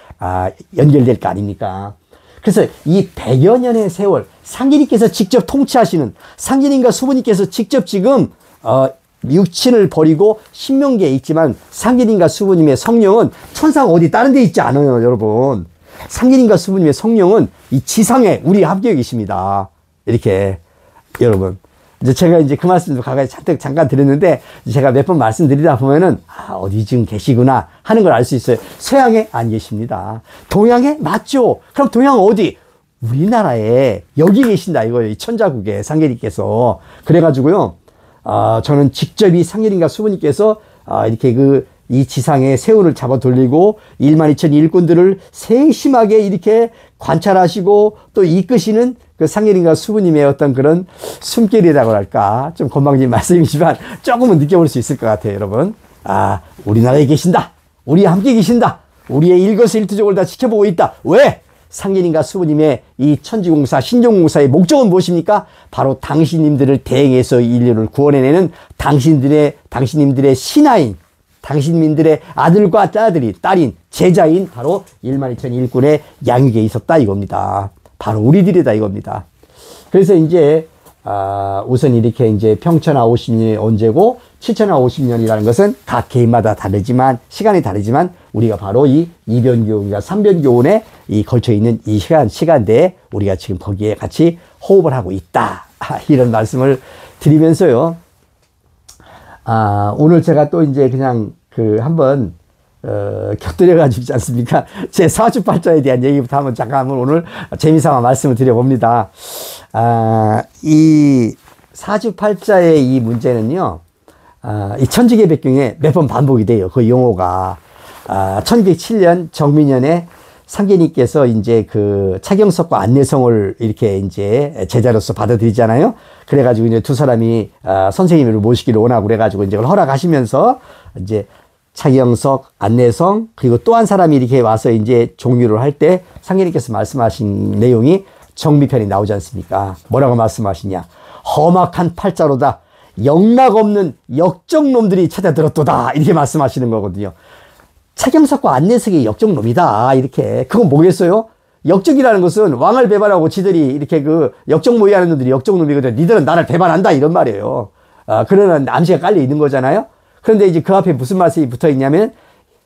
연결될 거 아닙니까? 그래서 이 100여 년의 세월 상기님께서 직접 통치하시는 상기님과 수부님께서 직접 지금 육친을 버리고 신명기에 있지만 상기님과 수부님의 성령은 천상 어디 다른 데 있지 않아요, 여러분. 상기님과 수부님의 성령은 이 지상에 우리 함께 계십니다. 이렇게 여러분 이제 제가 이제 그 말씀도 가까이 잠깐 드렸는데 제가 몇 번 말씀드리다 보면은 어디 지금 계시구나 하는 걸 알 수 있어요. 서양에 안 계십니다. 동양에 맞죠. 그럼 동양 어디? 우리나라에 여기 계신다 이거예요. 이 천자국에 상계님께서. 그래가지고요. 저는 직접 이 상계님과 수부님께서 이렇게 이 지상에 세운을 잡아 돌리고 12,000 일꾼들을 세심하게 이렇게 관찰하시고 또 이끄시는 그 상계님과 수부님의 어떤 그런 숨결이라고 할까 좀 건방진 말씀이지만 조금은 느껴볼 수 있을 것 같아요, 여러분. 우리나라에 계신다. 우리와 함께 계신다. 우리의 일거수일투족을 다 지켜보고 있다. 왜? 상계님과 수부님의 이 천지공사, 신종공사의 목적은 무엇입니까? 바로 당신님들을 대행해서 인류를 구원해내는 당신님들의 신하인, 당신님들의 아들과 딸인 제자인 바로 12,000 일꾼의 양육에 있었다 이겁니다. 바로 우리들이다 이겁니다. 그래서 이제 우선 이렇게 이제 평천하 50년이 언제고 7천하 50년이라는 것은 각 개인마다 다르지만 시간이 다르지만 우리가 바로 이 이변교훈과 삼변교훈에 이 걸쳐 있는 이 시간대에 우리가 지금 거기에 같이 호흡을 하고 있다. 이런 말씀을 드리면서요. 오늘 제가 또 이제 그냥 한번 곁들여가지고 있지 않습니까? 제 사주팔자에 대한 얘기부터 한번 잠깐 오늘 재미삼아 말씀을 드려봅니다. 이 사주팔자의 이 문제는요, 이 천지개백경에 몇 번 반복이 돼요. 그 용어가. 1907년 정민년에 상계님께서 이제 차경석과 안내성을 이렇게 이제 제자로서 받아들이잖아요. 그래가지고 이제 두 사람이 선생님을 모시기를 원하고 그래가지고 이제 그걸 허락하시면서 이제 차경석, 안내성, 그리고 또 한 사람이 이렇게 와서 이제 종유를 할 때 상계님께서 말씀하신 내용이 정미편이 나오지 않습니까? 뭐라고 말씀하시냐? 험악한 팔자로다. 영락 없는 역적놈들이 찾아들었도다. 이렇게 말씀하시는 거거든요. 차경석과 안내석이 역적놈이다. 이렇게. 그건 뭐겠어요? 역적이라는 것은 왕을 배반하고 지들이 이렇게 역적 모의하는 놈들이 역적놈이거든. 니들은 나를 배반한다. 이런 말이에요. 그러는 암시가 깔려 있는 거잖아요. 그런데 이제 그 앞에 무슨 말씀이 붙어 있냐면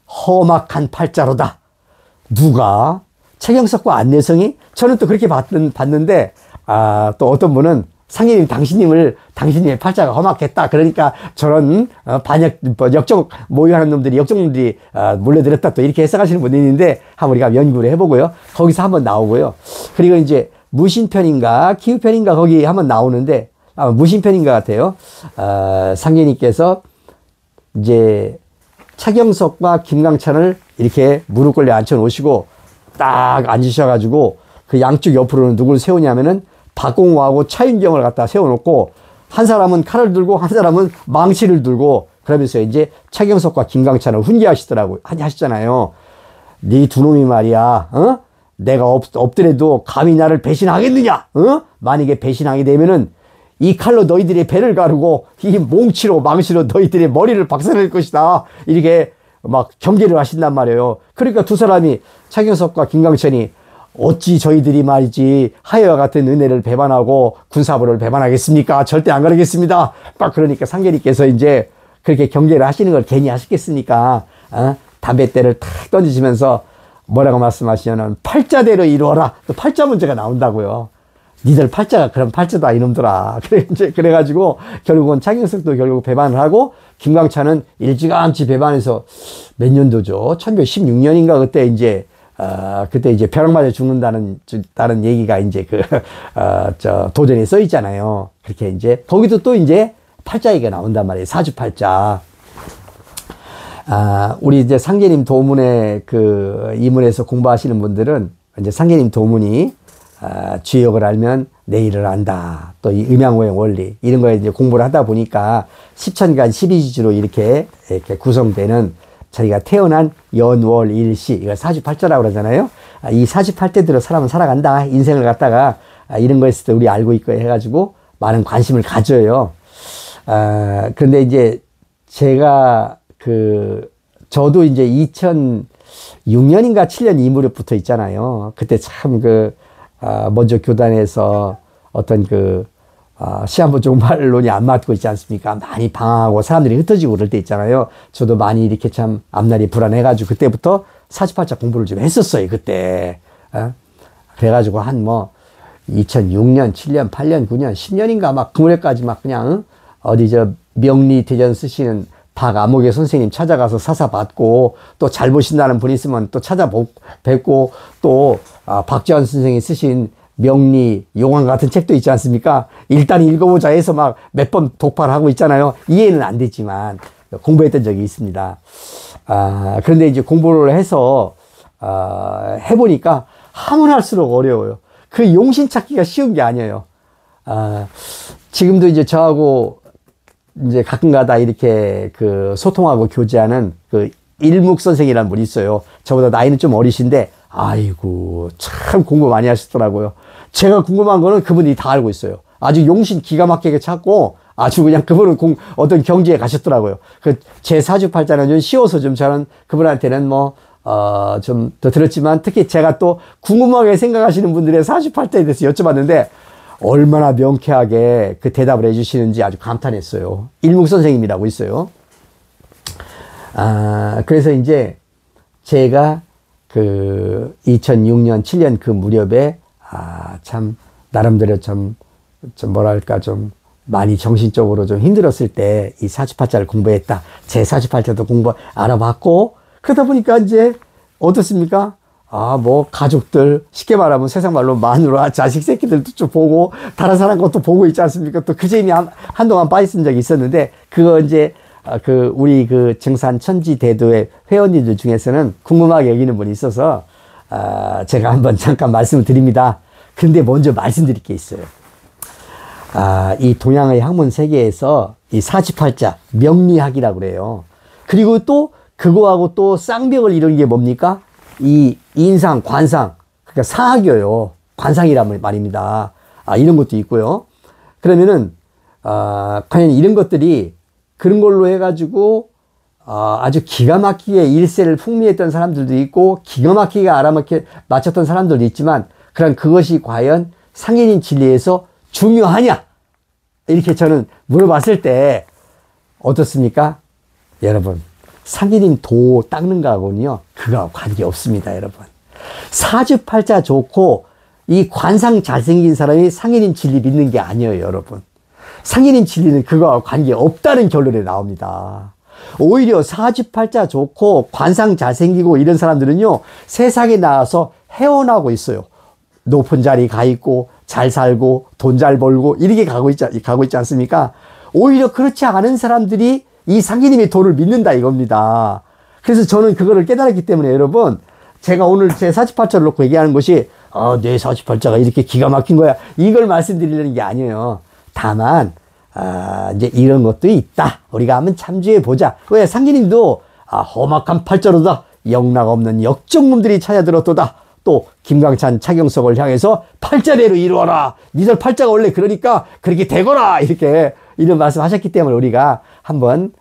험악한 팔자로다. 누가? 차경석과 안내성이? 저는 또 그렇게 봤는데 또 어떤 분은 상계님 당신님의 팔자가 험악했다. 그러니까 저런 역적 모의하는 놈들이 역적놈들이 몰려들었다. 또 이렇게 해석하시는 분이 있는데 한번 우리가 연구를 해보고요. 거기서 한번 나오고요. 그리고 이제 무신편인가 기후편인가 거기 한번 나오는데 무신편인가 같아요. 상계님께서 이제 차경석과 김강찬을 이렇게 무릎 꿇려 앉혀 놓으시고 딱 앉으셔가지고 그 양쪽 옆으로는 누굴 세우냐면은 박공호하고 차윤경을 갖다 세워놓고 한 사람은 칼을 들고 한 사람은 망치를 들고 그러면서 이제 차경석과 김강찬을 하시잖아요. 네 두 놈이 말이야, 내가 없더라도 감히 나를 배신하겠느냐? 만약에 배신하게 되면은 이 칼로 너희들의 배를 가르고 이 몽치로 망치로 너희들의 머리를 박살낼 것이다. 이렇게 막 경계를 하신단 말이에요. 그러니까 두 사람이 차경석과 김강찬이 어찌 저희들이 말이지 하여와 같은 은혜를 배반하고 군사부를 배반하겠습니까? 절대 안 그러겠습니다. 막 그러니까 상계님께서 이제 그렇게 경계를 하시는 걸 괜히 하시겠습니까? 담뱃대를 탁 던지시면서 뭐라고 말씀하시냐면 팔자대로 이루어라. 또 팔자 문제가 나온다고요. 니들 팔자가 그런 팔자다 이놈들아. 그래가지고 결국은 차경석도 결국 배반을 하고 김광찬은 일찌감치 배반해서 몇 년도죠? 1916년인가 그때 이제 벼락 맞아 죽는다는 얘기가 이제 도전에 써 있잖아요. 그렇게 이제 거기도 또 이제 팔자 얘기가 나온단 말이에요. 사주팔자. 우리 이제 상계님 도문의 그 이문에서 공부하시는 분들은 이제 상계님 도문이 주역을 알면 내일을 안다. 또 이 음양오행 원리 이런 거에 이제 공부를 하다 보니까 10천간 12지주로 이렇게 구성되는 저희가 태어난 연월 일시 이걸 사주팔자라고 그러잖아요. 이 사주팔자대로 사람은 살아간다. 인생을 갖다가 이런 거에 있을 때 우리 알고 있고 해가지고 많은 관심을 가져요. 그런데 이제 제가 저도 이제 2006년인가 7년 이 무렵부터 있잖아요. 그때 참 먼저 교단에서 어떤 시한부 종말론이 안 맞고 있지 않습니까? 많이 방황하고 사람들이 흩어지고 그럴 때 있잖아요. 저도 많이 이렇게 참 앞날이 불안해가지고 그때부터 사주팔자 공부를 좀 했었어요. 그때. 그래가지고 2006년, 7년, 8년, 9년, 10년인가 막 그 무렵까지 막 그냥 어디 명리대전 쓰시는 박암옥의 선생님 찾아가서 사사 받고 또 잘 보신다는 분 있으면 또 찾아뵙고 또 박재환 선생이 쓰신 명리 용왕 같은 책도 있지 않습니까? 일단 읽어보자 해서 막 몇 번 독파를 하고 있잖아요. 이해는 안 됐지만 공부했던 적이 있습니다. 그런데 이제 공부를 해서 해보니까 하면 할수록 어려워요. 그 용신 찾기가 쉬운 게 아니에요. 지금도 이제 저하고 이제 가끔가다 이렇게 소통하고 교제하는 일묵 선생이라는 분이 있어요. 저보다 나이는 좀 어리신데, 아이고, 참 공부 많이 하시더라고요. 제가 궁금한 거는 그분이 다 알고 있어요. 아주 용신 기가 막히게 찾고, 아주 그냥 그분은 어떤 경지에 가셨더라고요. 제 사주팔자는 좀 쉬워서 좀 저는 그분한테는 좀 더 들었지만, 특히 제가 또 궁금하게 생각하시는 분들의 사주팔자에 대해서 여쭤봤는데, 얼마나 명쾌하게 그 대답을 해주시는지 아주 감탄했어요. 일묵 선생님이라고 있어요. 그래서 이제 제가 2006년, 7년 그 무렵에 참 나름대로 좀 뭐랄까 좀 많이 정신적으로 좀 힘들었을 때 이 사주팔자를 공부했다. 제 사주팔자도 알아봤고 그러다 보니까 이제 어떻습니까? 가족들, 쉽게 말하면 세상 말로 마누라, 자식 새끼들도 좀 보고, 다른 사람 것도 보고 있지 않습니까? 또 그 재미 한동안 빠졌던 적이 있었는데, 그거 이제, 우리 증산 천지대도의 회원님들 중에서는 궁금하게 여기는 분이 있어서, 제가 한번 잠깐 말씀을 드립니다. 근데 먼저 말씀드릴 게 있어요. 이 동양의 학문 세계에서 이 사주팔자, 명리학이라고 그래요. 그리고 또, 그거하고 또 쌍벽을 이루는 게 뭡니까? 이 인상, 관상, 그러니까 사학이에요. 관상이란 말입니다. 이런 것도 있고요. 그러면은, 과연 이런 것들이 그런 걸로 해가지고, 아주 기가 막히게 일세를 풍미했던 사람들도 있고, 기가 막히게 맞췄던 사람들도 있지만, 그것이 과연 상인인 진리에서 중요하냐? 이렇게 저는 물어봤을 때, 어떻습니까? 여러분. 상인님 도 닦는 거하고는요, 그거하고 관계 없습니다, 여러분. 사주팔자 좋고, 이 관상 잘생긴 사람이 상인님 진리 믿는 게 아니에요, 여러분. 상인님 진리는 그거하고 관계 없다는 결론에 나옵니다. 오히려 사주팔자 좋고, 관상 잘생기고 이런 사람들은요, 세상에 나와서 해원하고 있어요. 높은 자리 가 있고, 잘 살고, 돈 잘 벌고, 이렇게 가고 있지 않습니까? 오히려 그렇지 않은 사람들이 이 상기님의 도를 믿는다 이겁니다. 그래서 저는 그거를 깨달았기 때문에 여러분, 제가 오늘 제 사주팔자를 놓고 얘기하는 것이 내 사주팔자가 이렇게 기가 막힌 거야, 이걸 말씀드리려는 게 아니에요. 다만 이제 이런 것도 있다. 우리가 한번 참조해 보자. 왜 상기님도 험악한 팔자로다. 영락 없는 역정놈들이 찾아들었도다. 또 김광찬 차경석을 향해서 팔자대로 이루어라. 니들 팔자가 원래 그러니까 그렇게 되거라. 이런 말씀 하셨기 때문에 우리가 한번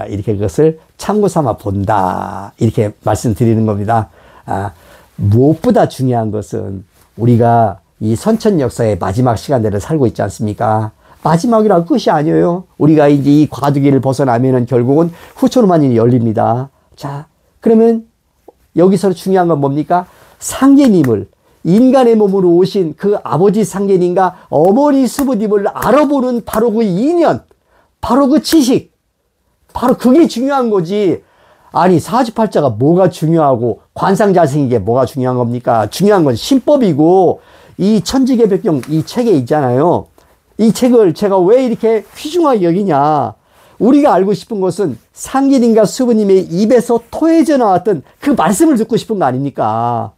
이렇게 그것을 참고 삼아 본다. 이렇게 말씀드리는 겁니다. 무엇보다 중요한 것은 우리가 이 선천 역사의 마지막 시간대를 살고 있지 않습니까? 마지막이란 끝이 아니에요. 우리가 이제 이 과두기를 벗어나면은 결국은 후천후만이 열립니다. 자, 그러면 여기서 중요한 건 뭡니까? 상계님을, 인간의 몸으로 오신 그 아버지 상계님과 어머니 수부님을 알아보는 바로 그 인연, 바로 그 지식, 바로 그게 중요한 거지. 아니, 사주팔자가 뭐가 중요하고 관상 잘생긴 게 뭐가 중요한 겁니까? 중요한 건 신법이고, 이 천지개벽경 이 책에 있잖아요. 이 책을 제가 왜 이렇게 휘중하게 여기냐. 우리가 알고 싶은 것은 상계님과 수부님의 입에서 토해져 나왔던 그 말씀을 듣고 싶은 거 아닙니까?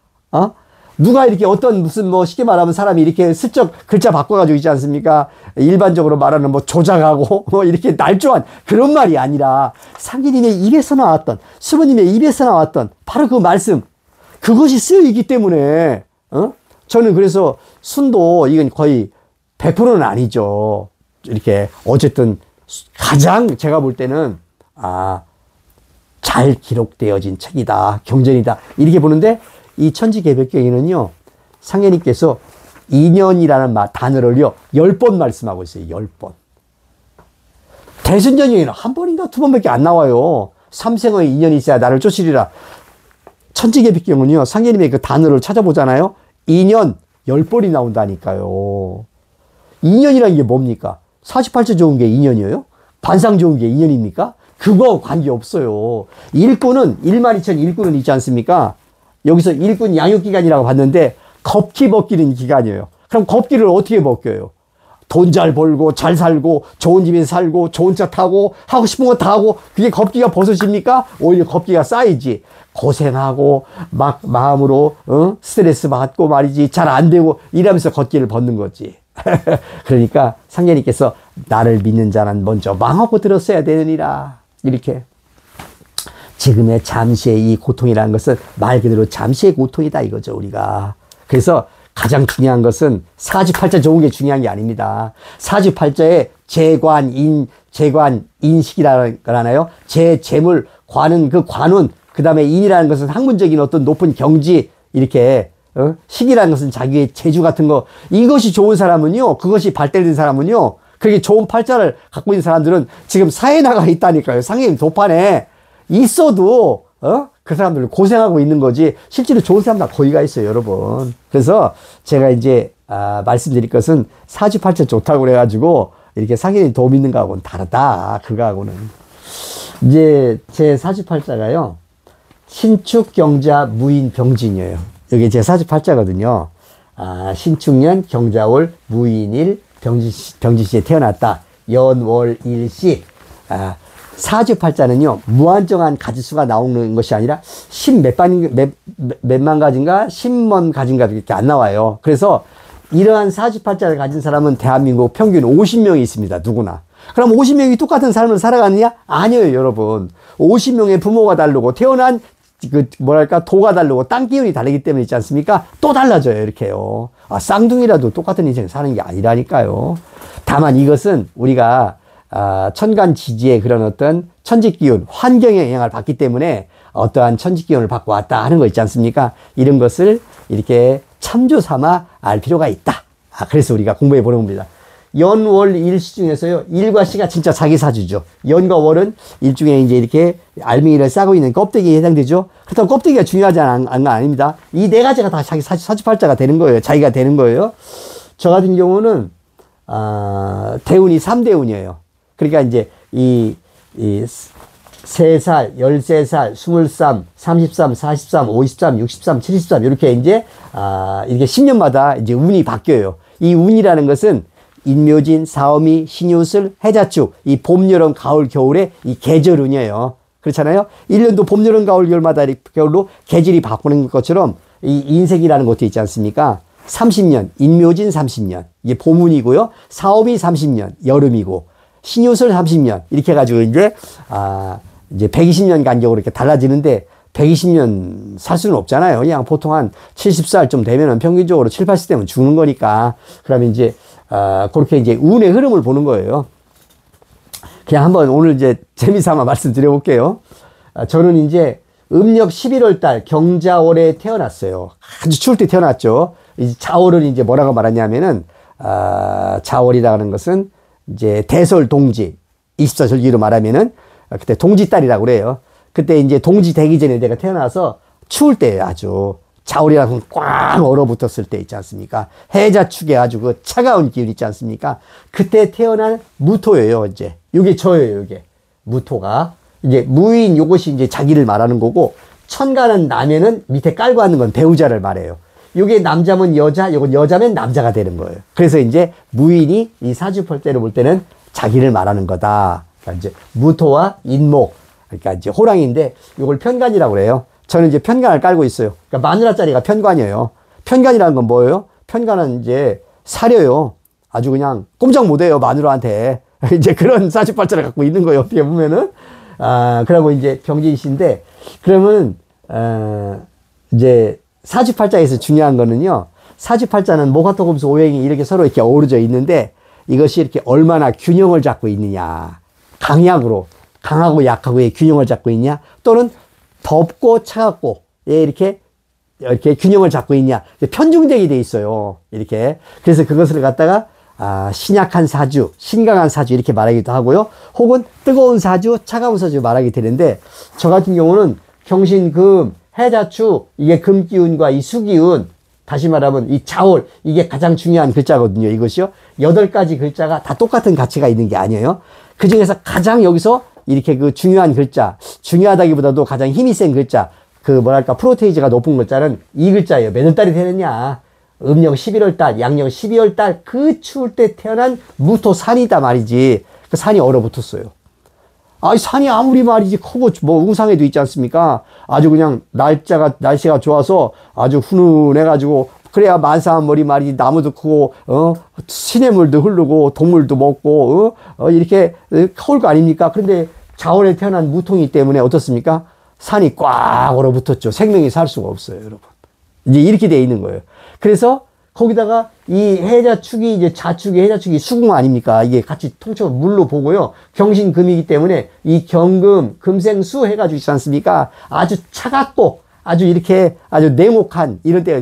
누가 이렇게 어떤 무슨 뭐 쉽게 말하면 사람이 이렇게 슬쩍 글자 바꿔가지고 있지 않습니까? 일반적으로 말하는 뭐 조작하고 뭐 이렇게 날조한 그런 말이 아니라 상계님의 입에서 나왔던, 수부님의 입에서 나왔던 바로 그 말씀, 그것이 쓰여있기 때문에, 저는 그래서 순도 이건 거의 100%는 아니죠. 이렇게 어쨌든 가장 제가 볼 때는 잘 기록되어진 책이다, 경전이다, 이렇게 보는데, 이 천지개벽경에는요, 상계님께서 인연이라는 단어를요 10번 말씀하고 있어요. 10번. 대승전경에는 한 번인가 두 번밖에 안 나와요. 삼생의 인연이 있어야 나를 쫓으리라. 천지개벽경은요, 상계님의 그 단어를 찾아보잖아요. 인연 10번이 나온다니까요. 인연이라는 게 뭡니까? 48조 좋은 게 인연이에요? 관상 좋은 게 인연입니까? 그거 관계없어요. 일꾼은 12,000 일꾼은 있지 않습니까? 여기서 일꾼 양육기간이라고 봤는데 겁기 벗기는 기간이에요. 그럼 겁기를 어떻게 벗겨요? 돈 잘 벌고 잘 살고 좋은 집에 살고 좋은 차 타고 하고 싶은 거 다 하고 그게 겁기가 벗어집니까? 오히려 겁기가 쌓이지. 고생하고 막 마음으로 스트레스 받고 말이지 잘 안 되고 이러면서 걷기를 벗는 거지. 그러니까 상계님께서 나를 믿는 자는 먼저 망하고 들었어야 되느니라. 이렇게. 지금의 잠시의 이 고통이라는 것은 말 그대로 잠시의 고통이다 이거죠, 우리가. 그래서 가장 중요한 것은 사주팔자 좋은 게 중요한 게 아닙니다. 사주팔자에 재관인식이라고 하나요? 재물, 관은 그 관운, 그 다음에 인이라는 것은 학문적인 어떤 높은 경지, 이렇게, 식이라는 것은 자기의 재주 같은 거, 이것이 좋은 사람은요, 그것이 발달된 사람은요, 그렇게 좋은 팔자를 갖고 있는 사람들은 지금 사회 나가 있다니까요. 상임 도판에. 있어도 그 사람들 고생하고 있는 거지 실제로 좋은 사람 다 거기가 있어요, 여러분. 그래서 제가 이제 말씀드릴 것은 사주팔자 좋다고 그래가지고 이렇게 상인이 도움 있는 거하고는 다르다. 그거하고는 이제 제 사주팔자가요 신축 경자 무인 병진이에요. 이게 제 사주팔자거든요. 신축년 경자월 무인일 병진시에 태어났다. 연월 일시. 사주팔자는요, 무한정한 가지수가 나오는 것이 아니라 몇만 가지인가, 10만 가지인가 이렇게 안 나와요. 그래서 이러한 사주팔자를 가진 사람은 대한민국 평균 50명이 있습니다, 누구나. 그럼 50명이 똑같은 삶을 살아가느냐? 아니에요, 여러분. 50명의 부모가 다르고, 태어난, 도가 다르고, 땅 기운이 다르기 때문에 있지 않습니까? 또 달라져요, 이렇게요. 쌍둥이라도 똑같은 인생 사는 게 아니라니까요. 다만 이것은 우리가 천간지지의 그런 어떤 천직기운, 환경의 영향을 받기 때문에 어떠한 천직기운을 받고 왔다 하는 거 있지 않습니까? 이런 것을 이렇게 참조 삼아 알 필요가 있다. 그래서 우리가 공부해 보는 겁니다. 연, 월, 일시 중에서요, 일과 시가 진짜 자기 사주죠. 연과 월은 일중에 이제 이렇게 알맹이를 싸고 있는 껍데기에 해당되죠. 그렇다고 껍데기가 중요하지 않은 거 아닙니다. 이 네 가지가 다 자기 사주팔자가 되는 거예요. 자기가 되는 거예요. 저 같은 경우는, 대운이 3대운이에요. 그러니까 이제 이 3살, 13살, 23, 33, 43, 53, 63, 73 이렇게 이제 이렇게 10년마다 이제 운이 바뀌어요. 이 운이라는 것은 인묘진, 사오미, 신유술, 해자축, 이 봄, 여름, 가을, 겨울의 이 계절운이에요. 그렇잖아요. 1년도 봄, 여름, 가을, 겨울마다 겨울로 계절이 바꾸는 것처럼 이 인생이라는 것도 있지 않습니까? 30년, 인묘진 30년, 이게 봄운이고요. 사오미 30년, 여름이고. 신유술 30년 이렇게 해가지고 이제 120년 간격으로 이렇게 달라지는데 120년 살 수는 없잖아요. 그냥 보통 한 70살쯤 되면은 평균적으로 7, 80 되면 죽는 거니까. 그러면 이제 그렇게 이제 운의 흐름을 보는 거예요. 그냥 한번 오늘 이제 재미삼아 말씀드려 볼게요. 저는 이제 음력 11월 달 경자월에 태어났어요. 아주 추울 때 태어났죠. 이제 자월은 이제 뭐라고 말하냐면은 자월이라는 것은 이제 대설 동지 24절기로 말하면은 그때 동지달이라고 그래요. 그때 이제 동지 되기 전에 내가 태어나서 추울 때예요. 아주 자월이라고 꽉 얼어붙었을 때 있지 않습니까? 해자축에 아주 그 차가운 기운 있지 않습니까? 그때 태어난 무토예요. 이제 이게 저예요. 이게 무토가 이제 무인 요것이 이제 자기를 말하는 거고 천간은 남에는 밑에 깔고 하는 건 배우자를 말해요. 요게 남자면 여자, 요건 여자면 남자가 되는 거예요. 그래서 이제 무인이 이 사주팔자를 볼 때는 자기를 말하는 거다. 그러니까 이제 무토와 인목, 그러니까 이제 호랑이인데 이걸 편관이라고 그래요. 저는 이제 편관을 깔고 있어요. 그러니까 마누라짜리가 편관이에요. 편관이라는 건 뭐예요? 편관은 이제 사려요. 아주 그냥 꼼짝 못해요, 마누라한테. 이제 그런 사주팔자를 갖고 있는 거예요, 어떻게 보면은. 그러고 이제 병진씨인데, 그러면, 이제 사주팔자에서 중요한 거는요, 사주팔자는 목화토금수 오행이 이렇게 서로 이렇게 어우러져 있는데, 이것이 이렇게 얼마나 균형을 잡고 있느냐. 강약으로, 강하고 약하고의 균형을 잡고 있냐, 또는 덥고 차갑고, 이렇게 균형을 잡고 있냐. 편중되게 돼 있어요. 이렇게. 그래서 그것을 갖다가, 신약한 사주, 신강한 사주 이렇게 말하기도 하고요. 혹은 뜨거운 사주, 차가운 사주 말하게 되는데, 저 같은 경우는 경신금, 해자축, 이게 금기운과 이 수기운, 다시 말하면 이 자월, 이게 가장 중요한 글자거든요. 이것이요. 8가지 글자가 다 똑같은 가치가 있는 게 아니에요. 그 중에서 가장 여기서 이렇게 그 중요한 글자, 중요하다기보다도 가장 힘이 센 글자, 그 뭐랄까 프로테이지가 높은 글자는 이 글자예요. 몇 월달이 되느냐. 음력 11월 달, 양력 12월 달, 그 추울 때 태어난 무토산이다 말이지. 그 산이 얼어붙었어요. 산이 아무리 말이지 크고 뭐 웅상에도 있지 않습니까? 아주 그냥 날씨가 좋아서 아주 훈훈해가지고 그래야 만사한 머리 말이지 나무도 크고, 시냇물도 흐르고 동물도 먹고, 이렇게 커올 거 아닙니까? 그런데 자원에 태어난 무통이기 때문에 어떻습니까? 산이 꽉 얼어붙었죠. 생명이 살 수가 없어요, 여러분. 이제 이렇게 돼 있는 거예요. 그래서 거기다가 이 해자축이 이제 자축이 해자축이 수궁 아닙니까? 이게 같이 통째로 물로 보고요. 경신금이기 때문에 이 경금, 금생수 해가지고 있지 않습니까? 아주 차갑고 아주 이렇게 아주 냉혹한 이런 때가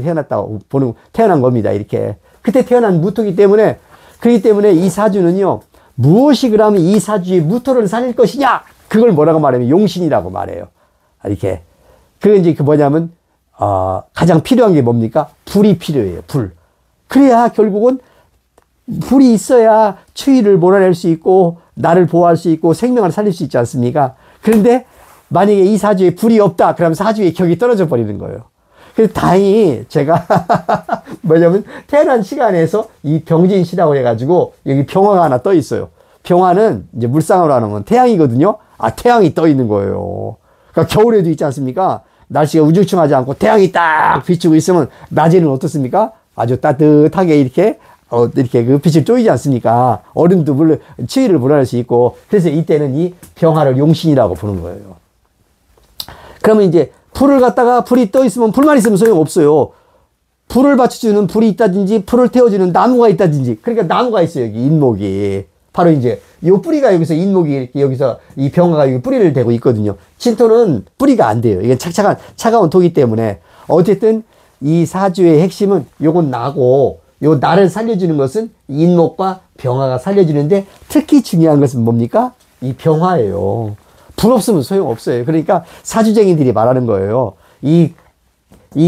태어난 겁니다. 이렇게. 그때 태어난 무토이기 때문에 그렇기 때문에 이 사주는요. 무엇이 그러면 이 사주의 무토를 살릴 것이냐? 그걸 뭐라고 말하면 용신이라고 말해요. 이렇게. 그게 이제 그 뭐냐면 가장 필요한 게 뭡니까? 불이 필요해요. 불. 그래야 결국은 불이 있어야 추위를 몰아낼 수 있고 나를 보호할 수 있고 생명을 살릴 수 있지 않습니까? 그런데 만약에 이 사주에 불이 없다. 그러면 사주의 격이 떨어져 버리는 거예요. 그래서 다행히 제가 뭐냐면 태어난 시간에서 이 병진시라고 해가지고 여기 병화가 하나 떠 있어요. 병화는 이제 물상으로 하는 태양이거든요. 태양이 떠 있는 거예요. 그러니까 겨울에도 있지 않습니까? 날씨가 우중충하지 않고 태양이 딱 비추고 있으면 낮에는 어떻습니까? 아주 따뜻하게 이렇게 그 빛을 쪼이지 않습니까? 얼음도 물론 추위를 몰아낼 수 있고 그래서 이때는 이 병화를 용신이라고 부르는 거예요. 그러면 이제 불을 갖다가 불이 떠 있으면 불만 있으면 소용없어요. 불을 받쳐주는 불이 있다든지 불을 태워주는 나무가 있다든지 그러니까 나무가 있어요. 여기 인목이. 바로 이제 요 뿌리가 여기서 인목이 이렇게 여기서 이 병화가 여기 뿌리를 대고 있거든요. 진토는 뿌리가 안 돼요. 이게 차가운 토기 때문에 어쨌든 이 사주의 핵심은 요건 나고 요 나를 살려주는 것은 인목과 병화가 살려주는데 특히 중요한 것은 뭡니까? 이 병화예요. 불 없으면 소용없어요. 그러니까 사주쟁이들이 말하는 거예요. 이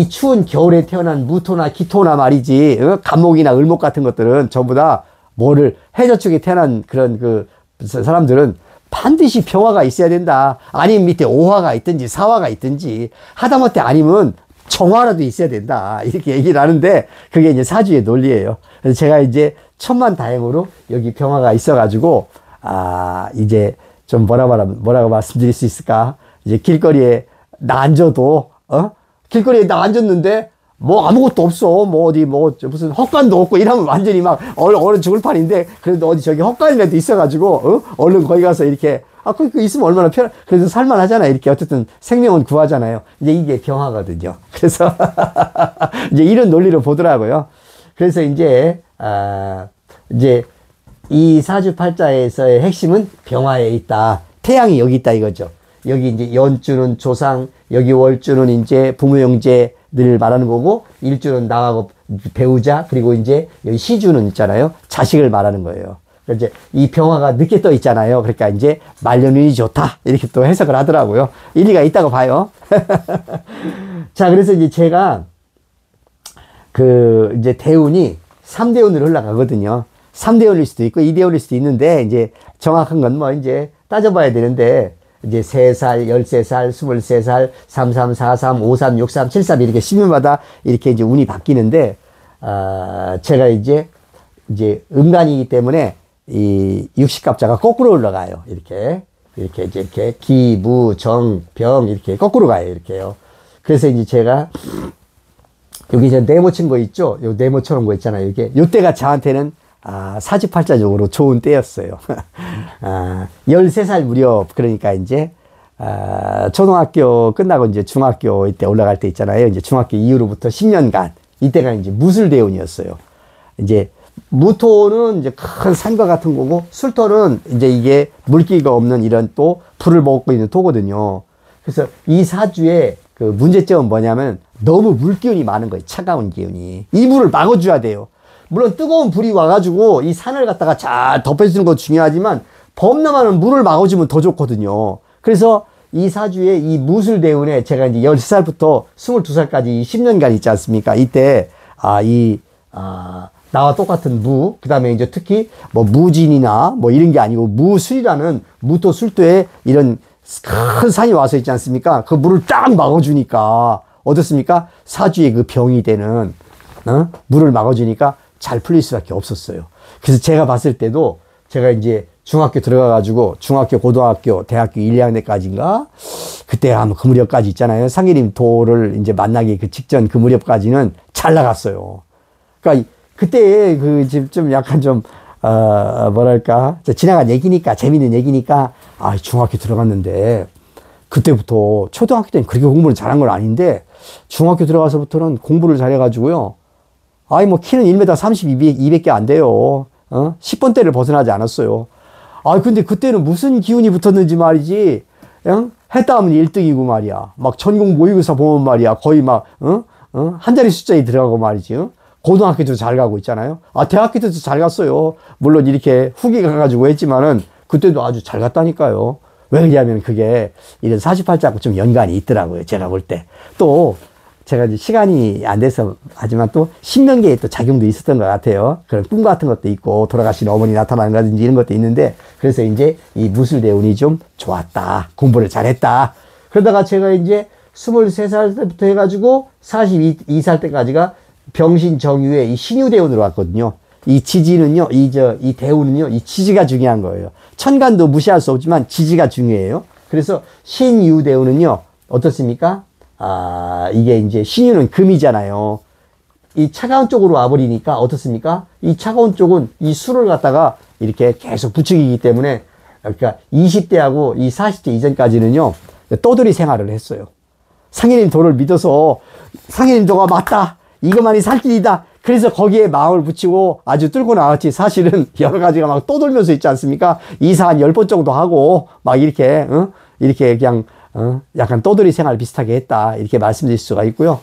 추운 겨울에 태어난 무토나 기토나 말이지 간목이나 을목 같은 것들은 전부 다 뭐를 해저축에 태어난 그런 그 사람들은 반드시 병화가 있어야 된다. 아니면 밑에 오화가 있든지 사화가 있든지 하다못해 아니면 정화라도 있어야 된다. 이렇게 얘기를 하는데 그게 이제 사주의 논리예요. 그래서 제가 이제 천만다행으로 여기 병화가 있어가지고 이제 좀 뭐라고 말씀드릴 수 있을까? 이제 길거리에 나 앉아도 길거리에 나 앉았는데 뭐 아무것도 없어. 뭐 어디 무슨 헛간도 없고 이러면 완전히 막 얼어 죽을 판인데 그래도 어디 저기 헛간이라도 있어가지고 얼른 거기 가서 이렇게 그 있으면 얼마나 그래도 살만하잖아. 이렇게 어쨌든 생명은 구하잖아요. 이제 이게 병화거든요. 그래서 이제 이런 논리로 보더라고요. 그래서 이제 이 사주팔자에서의 핵심은 병화에 있다. 태양이 여기 있다 이거죠. 여기 이제 연주는 조상, 여기 월주는 이제 부모 형제를 말하는 거고, 일주는 나하고 배우자, 그리고 이제 여기 시주는 있잖아요. 자식을 말하는 거예요. 그러니까 이제 이 병화가 늦게 떠 있잖아요. 그러니까 이제 말년운이 좋다. 이렇게 또 해석을 하더라고요. 일리가 있다고 봐요. 자, 그래서 이제 제가 이제 대운이 3대운으로 흘러가거든요. 3대운일 수도 있고 2대운일 수도 있는데, 이제 정확한 건 뭐 이제 따져봐야 되는데, 이제 3살, 13살, 23살, 33, 43, 53, 63, 73 이렇게 10년마다 이렇게 이제 운이 바뀌는데, 제가 이제 음간이기 때문에 이 60갑자가 거꾸로 올라가요. 이렇게. 이렇게 이제 이렇게 기, 무, 정, 병 이렇게 거꾸로 가요. 이렇게요. 그래서 이제 제가 여기 이제 네모 친 거 있죠? 요 네모처럼 거 있잖아요. 이게 요때가 저한테는 사주팔자적으로 좋은 때였어요. 13살 무렵 그러니까 이제 초등학교 끝나고 이제 중학교 이때 올라갈 때 있잖아요. 이제 중학교 이후로부터 10년간 이때가 이제 무술대운이었어요. 이제 무토는 이제 큰 산과 같은 거고 술토는 이제 이게 물기가 없는 이런 또 불을 먹고 있는 토거든요. 그래서 이 사주의 그 문제점은 뭐냐면 너무 물기운이 많은 거예요. 차가운 기운이. 이 불을 막아줘야 돼요. 물론 뜨거운 불이 와가지고 이 산을 갖다가 잘 덮여주는 것도 중요하지만 범람하는 물을 막아주면 더 좋거든요. 그래서 이 사주의 이 무술대운에 제가 이제 13살부터 22살까지 10년간 있지 않습니까? 이때 나와 똑같은 무, 그 다음에 이제 특히 뭐 무진이나 뭐 이런 게 아니고 무술이라는 무토 술토에 이런 큰 산이 와서 있지 않습니까? 그 물을 딱 막아주니까 어떻습니까? 사주의 그 병이 되는 물을 막아주니까 잘 풀릴 수밖에 없었어요. 그래서 제가 봤을 때도 제가 이제 중학교 들어가가지고 중학교, 고등학교, 대학교 1, 2학년까지인가 그때 아마 그 무렵까지 있잖아요. 상해림 도를 이제 만나기 그 직전 그 무렵까지는 잘 나갔어요. 그러니까 그때 그 좀 약간 좀 뭐랄까 지나간 얘기니까 재밌는 얘기니까 중학교 들어갔는데 그때부터 초등학교 때는 그렇게 공부를 잘한 건 아닌데 중학교 들어가서부터는 공부를 잘해가지고요. 뭐 키는 1m 30, 200개 안 돼요. 10번대를 벗어나지 않았어요. 근데 그때는 무슨 기운이 붙었는지 말이지. 했다 하면 1등이고 말이야. 막 전국 모의고사 보면 말이야. 거의 막 한 자리 숫자에 들어가고 말이지. 고등학교도 잘 가고 있잖아요. 대학교 때도 잘 갔어요. 물론 이렇게 후기 가가지고 했지만은 그때도 아주 잘 갔다니까요. 왜 그러냐면 그게 이런 48자하고 좀 연관이 있더라고요. 제가 볼 때. 또 제가 이제 시간이 안 돼서 하지만 또 신명계에 또 작용도 있었던 것 같아요. 그런 꿈 같은 것도 있고 돌아가신 어머니 나타나는 거든지 이런 것도 있는데 그래서 이제 이 무술대운이 좀 좋았다. 공부를 잘했다. 그러다가 제가 이제 23살 때부터 해가지고 42살 때까지가 병신정유의 이 신유대운으로 왔거든요. 이 지지는요, 이 대운은요, 이 지지가 중요한 거예요. 천간도 무시할 수 없지만 지지가 중요해요. 그래서 신유대운은요, 어떻습니까? 이게 이제 신유는 금이잖아요. 이 차가운 쪽으로 와버리니까 어떻습니까? 이 차가운 쪽은 이 수를 갖다가 이렇게 계속 부추기기 때문에 그러니까 20대하고 이 40대 이전까지는요, 떠돌이 생활을 했어요. 상해님 도를 믿어서 상해님 도가 맞다. 이것만이 살 길이다. 그래서 거기에 마음을 붙이고 아주 뚫고 나왔지. 사실은 여러 가지가 막 떠돌면서 있지 않습니까? 이사 한 10번 정도 하고 막 이렇게 이렇게 그냥 약간 떠돌이 생활 비슷하게 했다. 이렇게 말씀드릴 수가 있고요.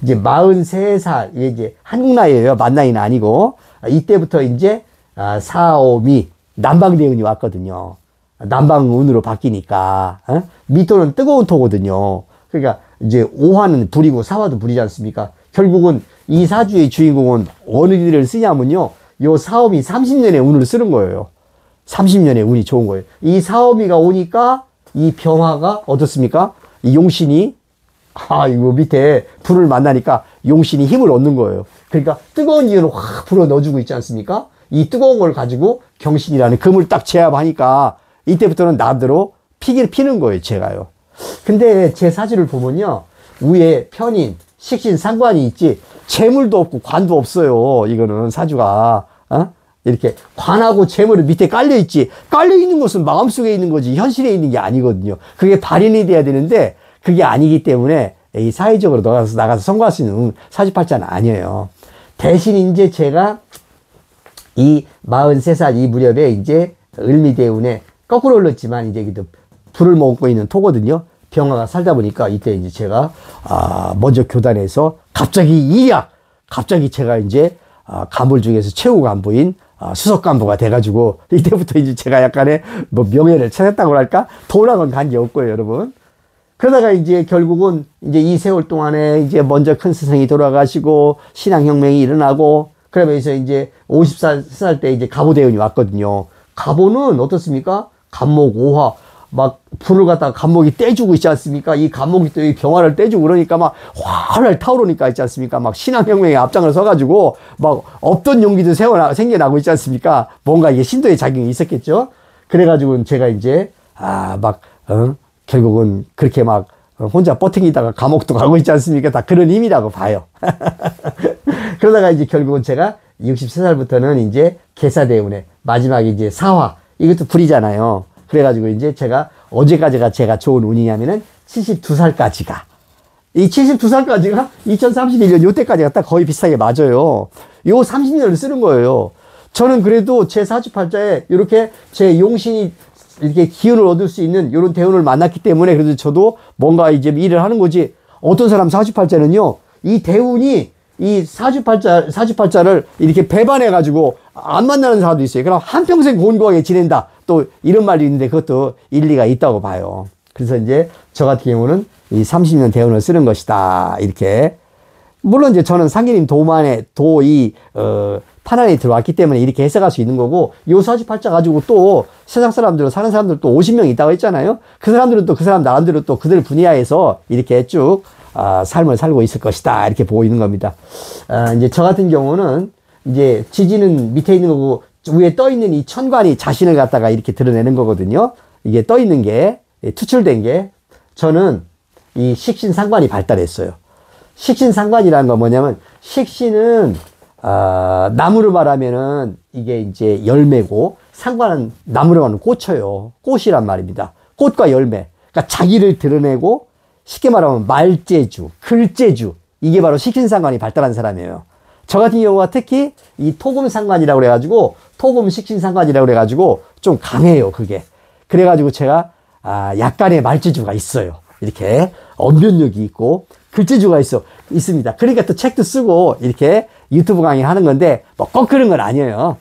이제 43살 이제 한국 나이예요. 만 나이는 아니고 이때부터 이제 사오미 남방대운이 왔거든요. 남방운으로 바뀌니까 미토는 뜨거운 토거든요. 그러니까 이제 오화는 불이고 사화도 불이지 않습니까? 결국은 이 사주의 주인공은 어느 일을 쓰냐면요. 요 사오미 30년의 운을 쓰는 거예요. 30년의 운이 좋은 거예요. 이 사오미가 오니까 이 병화가 어떻습니까? 이 용신이 이거 밑에 불을 만나니까 용신이 힘을 얻는 거예요. 그러니까 뜨거운 기운을 확 불어 넣어주고 있지 않습니까? 이 뜨거운 걸 가지고 경신이라는 금을 딱 제압하니까 이때부터는 나름대로 피는 거예요. 제가요. 근데 제 사주를 보면요. 위에 편인, 식신, 상관이 있지 재물도 없고 관도 없어요. 이거는 사주가 이렇게 관하고 재물이 밑에 깔려있지. 깔려있는 것은 마음속에 있는 거지 현실에 있는 게 아니거든요. 그게 발현이 돼야 되는데 그게 아니기 때문에 이 사회적으로 나가서 성공할 수 있는 사주팔자는 아니에요. 대신 이제 제가 이 43살 이 무렵에 이제 을미대운에 거꾸로 흘렀지만 이제 불을 먹고 있는 토거든요. 병화가 살다 보니까 이때 이제 제가 먼저 교단에서 갑자기 제가 이제 간부 중에서 최고 간부인 수석 간부가 돼가지고 이때부터 이제 제가 약간의 뭐 명예를 찾았다고 할까? 도락은 간 게 없고요, 여러분. 그러다가 이제 결국은 이제 이 세월 동안에 이제 먼저 큰 스승이 돌아가시고 신앙혁명이 일어나고 그러면서 이제 50살 때 이제 갑오대운이 왔거든요. 갑오는 어떻습니까? 갑목 오화 막 불을 갖다가 갑목이 떼주고 있지 않습니까? 이 갑목이 또 이 병화를 떼주고 그러니까 막 활활 타오르니까 있지 않습니까? 막 신앙혁명에 앞장을 서가지고 막 없던 용기도 생겨나고 있지 않습니까? 뭔가 이게 신도의 작용이 있었겠죠? 그래가지고 제가 이제 결국은 그렇게 막 혼자 뻗팅이다가 감옥도 가고 있지 않습니까? 다 그런 힘이라고 봐요. 그러다가 이제 결국은 제가 63살부터는 이제 개사대운에 마지막에 이제 사화, 이것도 불이잖아요. 그래가지고 이제 제가 언제까지가 제가 좋은 운이냐면은 72살까지가. 이 72살까지가 2031년 요때까지가 딱 거의 비슷하게 맞아요. 요 30년을 쓰는 거예요. 저는 그래도 제 사주팔자에 이렇게 제 용신이 이렇게 기운을 얻을 수 있는 이런 대운을 만났기 때문에 그래도 저도 뭔가 이제 일을 하는 거지. 어떤 사람 사주팔자는요, 이 대운이 이 사주팔자를 이렇게 배반해가지고 안 만나는 사람도 있어요. 그럼 한평생 곤고하게 지낸다. 또 이런 말이 있는데 그것도 일리가 있다고 봐요. 그래서 이제 저 같은 경우는 이 30년 대운을 쓰는 것이다. 이렇게. 물론 이제 저는 상계님 도만에 판안에 들어왔기 때문에 이렇게 해석할 수 있는 거고, 요 사주팔자 가지고 또 세상 사람들, 사는 사람들 또 50명 있다고 했잖아요. 그 사람들은 또 그 사람 나름대로 또 그들 분야에서 이렇게 쭉 삶을 살고 있을 것이다. 이렇게 보이는 겁니다. 이제 저 같은 경우는 이제 지지는 밑에 있는 거고 위에 떠 있는 이 천관이 자신을 갖다가 이렇게 드러내는 거거든요. 이게 떠 있는 게 투출된 게, 저는 이 식신상관이 발달했어요. 식신상관이라는 건 뭐냐면, 식신은 나무로 말하면은 이게 이제 열매고, 상관은 나무로 말하면 꽃이에요. 꽃이란 말입니다. 꽃과 열매. 그러니까 자기를 드러내고, 쉽게 말하면 말재주, 글재주, 이게 바로 식신상관이 발달한 사람이에요. 저 같은 경우가 특히 이 토금상관이라고 그래가지고, 토금식신상관이라고 그래가지고 좀 강해요, 그게. 그래가지고 제가 약간의 말재주가 있어요. 이렇게 언변력이 있고 글재주가 있습니다. 그러니까 또 책도 쓰고 이렇게 유튜브 강의 하는 건데 뭐 꼭 그런 건 아니에요.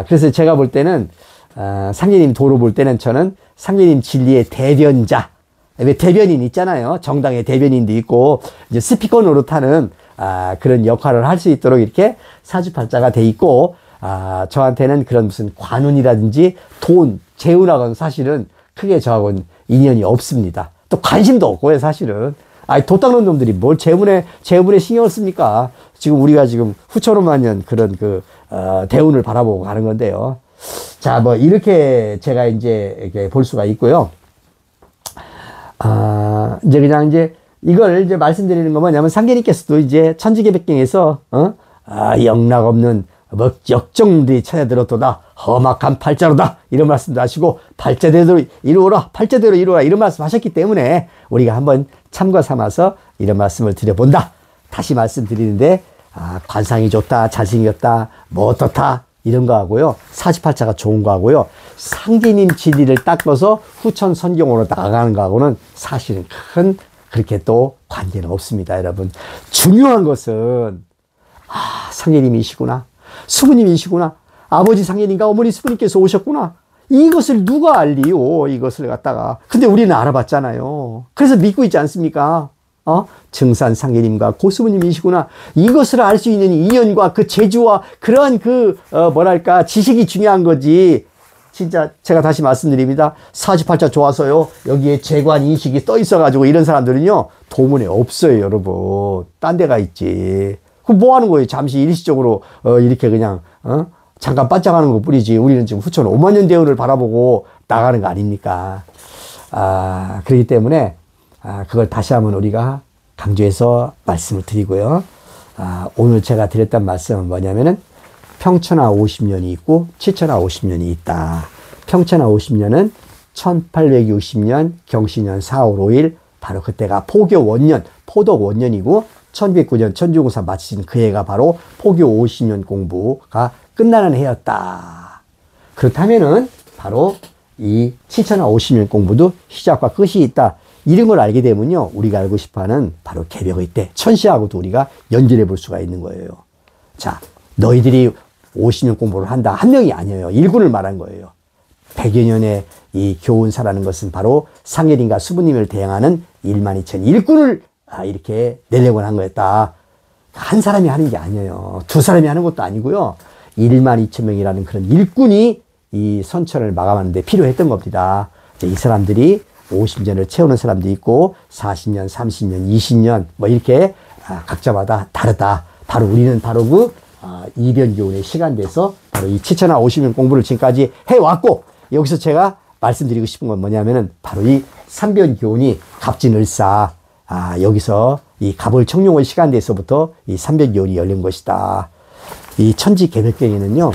그래서 제가 볼 때는 상계님 도로 볼 때는 저는 상계님 진리의 대변자. 왜 대변인 있잖아요. 정당의 대변인도 있고 이제 스피커 노릇하는 그런 역할을 할 수 있도록 이렇게 사주팔자가 돼 있고, 저한테는 그런 무슨 관운이라든지 돈, 재운하고는 사실은 크게 저하고는 인연이 없습니다. 또 관심도 없고요, 사실은. 돈 닦는 놈들이 뭘 재물에 신경을 씁니까? 지금 우리가 지금 후처로만년 그런 대운을 바라보고 가는 건데요. 자, 뭐, 이렇게 제가 이제 볼 수가 있고요. 이제 그냥 이걸 이제 말씀드리는 건 뭐냐면, 상계님께서도 이제 천지개백경에서, 영락 없는 역정들이 찾아들었도다. 험악한 팔자로다. 이런 말씀도 하시고, 팔자대로 이루어라. 팔자대로 이루어라. 이런 말씀 하셨기 때문에 우리가 한번 참고 삼아서 이런 말씀을 드려본다. 다시 말씀드리는데, 관상이 좋다. 잘생겼다. 뭐 어떻다. 이런 거 하고요. 사주팔자가 좋은 거 하고요. 상계님 진리를 닦아서 후천 선경으로 나가는 거하고는 사실은 그렇게 또 관계는 없습니다, 여러분. 중요한 것은, 상계님이시구나. 수부님이시구나. 아버지 상계님과 어머니 수부님께서 오셨구나. 이것을 누가 알리요? 이것을 갖다가. 근데 우리는 알아봤잖아요. 그래서 믿고 있지 않습니까? 증산 상계님과 고수부님이시구나. 이것을 알 수 있는 인연과 그 재주와 그러한 지식이 중요한 거지. 진짜 제가 다시 말씀드립니다. 사주팔자 좋아서요, 여기에 재관 인식이 떠 있어가지고 이런 사람들은요, 도문에 없어요, 여러분. 딴 데가 있지. 그럼 뭐 하는 거예요? 잠시 일시적으로, 이렇게 그냥, 잠깐 반짝하는 것 뿐이지. 우리는 지금 후천 5만 년 대운을 바라보고 나가는 거 아닙니까? 그렇기 때문에, 그걸 다시 한번 우리가 강조해서 말씀을 드리고요. 오늘 제가 드렸던 말씀은 뭐냐면은, 평천하 50년이 있고, 치천하 50년이 있다. 평천하 50년은 1860년 경신년 4월 5일, 바로 그때가 포교 원년, 포덕 원년이고, 1909년 천주공사 마치신 그 해가 바로 포교 50년 공부가 끝나는 해였다. 그렇다면은 바로 이 치천하 50년 공부도 시작과 끝이 있다. 이런 걸 알게 되면요, 우리가 알고 싶어하는 바로 개벽의 때 천시하고도 우리가 연결해 볼 수가 있는 거예요. 자, 너희들이 50년 공부를 한다. 한 명이 아니에요. 일군을 말한 거예요. 100여 년의 이 교훈사라는 것은 바로 상계님과 수부님을 대항하는 12,000 일군을 이렇게 내려고 한 거였다. 한 사람이 하는 게 아니에요. 두 사람이 하는 것도 아니고요. 12,000명이라는 그런 일꾼이 이 선천을 마감하는 데 필요했던 겁니다. 이 사람들이 50년을 채우는 사람도 있고 40년, 30년, 20년 뭐 이렇게 각자마다 다르다. 바로 우리는 바로 그 이변교훈의 시간대에서 바로 이 치천하 50년 공부를 지금까지 해왔고, 여기서 제가 말씀드리고 싶은 건 뭐냐면은 바로 이 삼변교훈이 갑진을사, 여기서 이 갑을청룡의 시간대에서부터 이 삼변교훈이 열린 것이다. 이 천지개벽경에는요,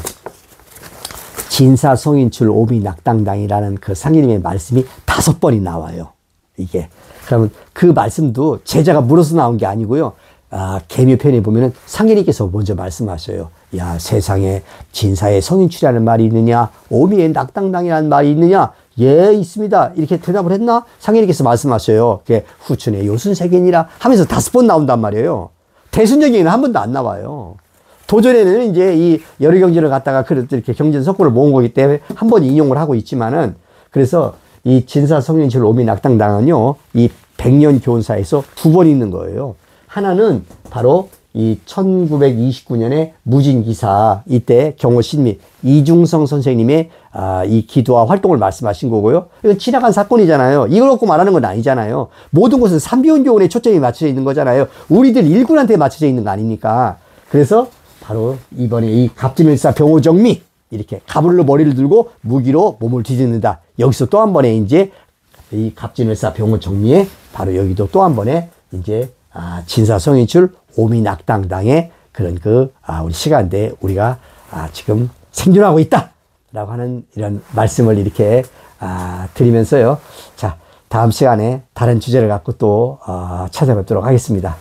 진사성인출 오미낙당당이라는 그 상인님의 말씀이 5번이 나와요. 이게. 그러면 그 말씀도 제자가 물어서 나온 게 아니고요. 계묘편에 보면은 상인님께서 먼저 말씀하셔요. 야, 세상에 진사의 성인출이라는 말이 있느냐? 오미의 낙당당이라는 말이 있느냐? 예, 있습니다. 이렇게 대답을 했나? 상인님께서 말씀하셔요. 후춘의 요순세계니라 하면서 5번 나온단 말이에요. 대순경에는 한 번도 안 나와요. 도전에는 이제 이 여러 경전을 갖다가 이렇게 경전 석고를 모은 거기 때문에 한 번 인용을 하고 있지만은, 그래서 이 진사 성인출 오미 낙당당은요, 이 백년 교훈사에서 2번 있는 거예요. 하나는 바로 이 1929년에 무진기사, 이때 경호신미 이중성 선생님의 이 기도와 활동을 말씀하신 거고요. 이건 지나간 사건이잖아요. 이걸 갖고 말하는 건 아니잖아요. 모든 것은 삼비원교훈에 초점이 맞춰져 있는 거잖아요. 우리들 일꾼한테 맞춰져 있는 거 아닙니까? 그래서 바로 이번에 이 갑진을사 병호정미, 이렇게 가불로 머리를 들고 무기로 몸을 뒤집는다. 여기서 또 한 번에 이제 이 갑진을사 병호정미에 바로 여기도 또 한 번에 이제 진사성인출 오미낙당당의 그런 우리 시간대에 우리가 지금 생존하고 있다 라고 하는 이런 말씀을 이렇게 드리면서요. 자, 다음 시간에 다른 주제를 갖고 또 찾아뵙도록 하겠습니다.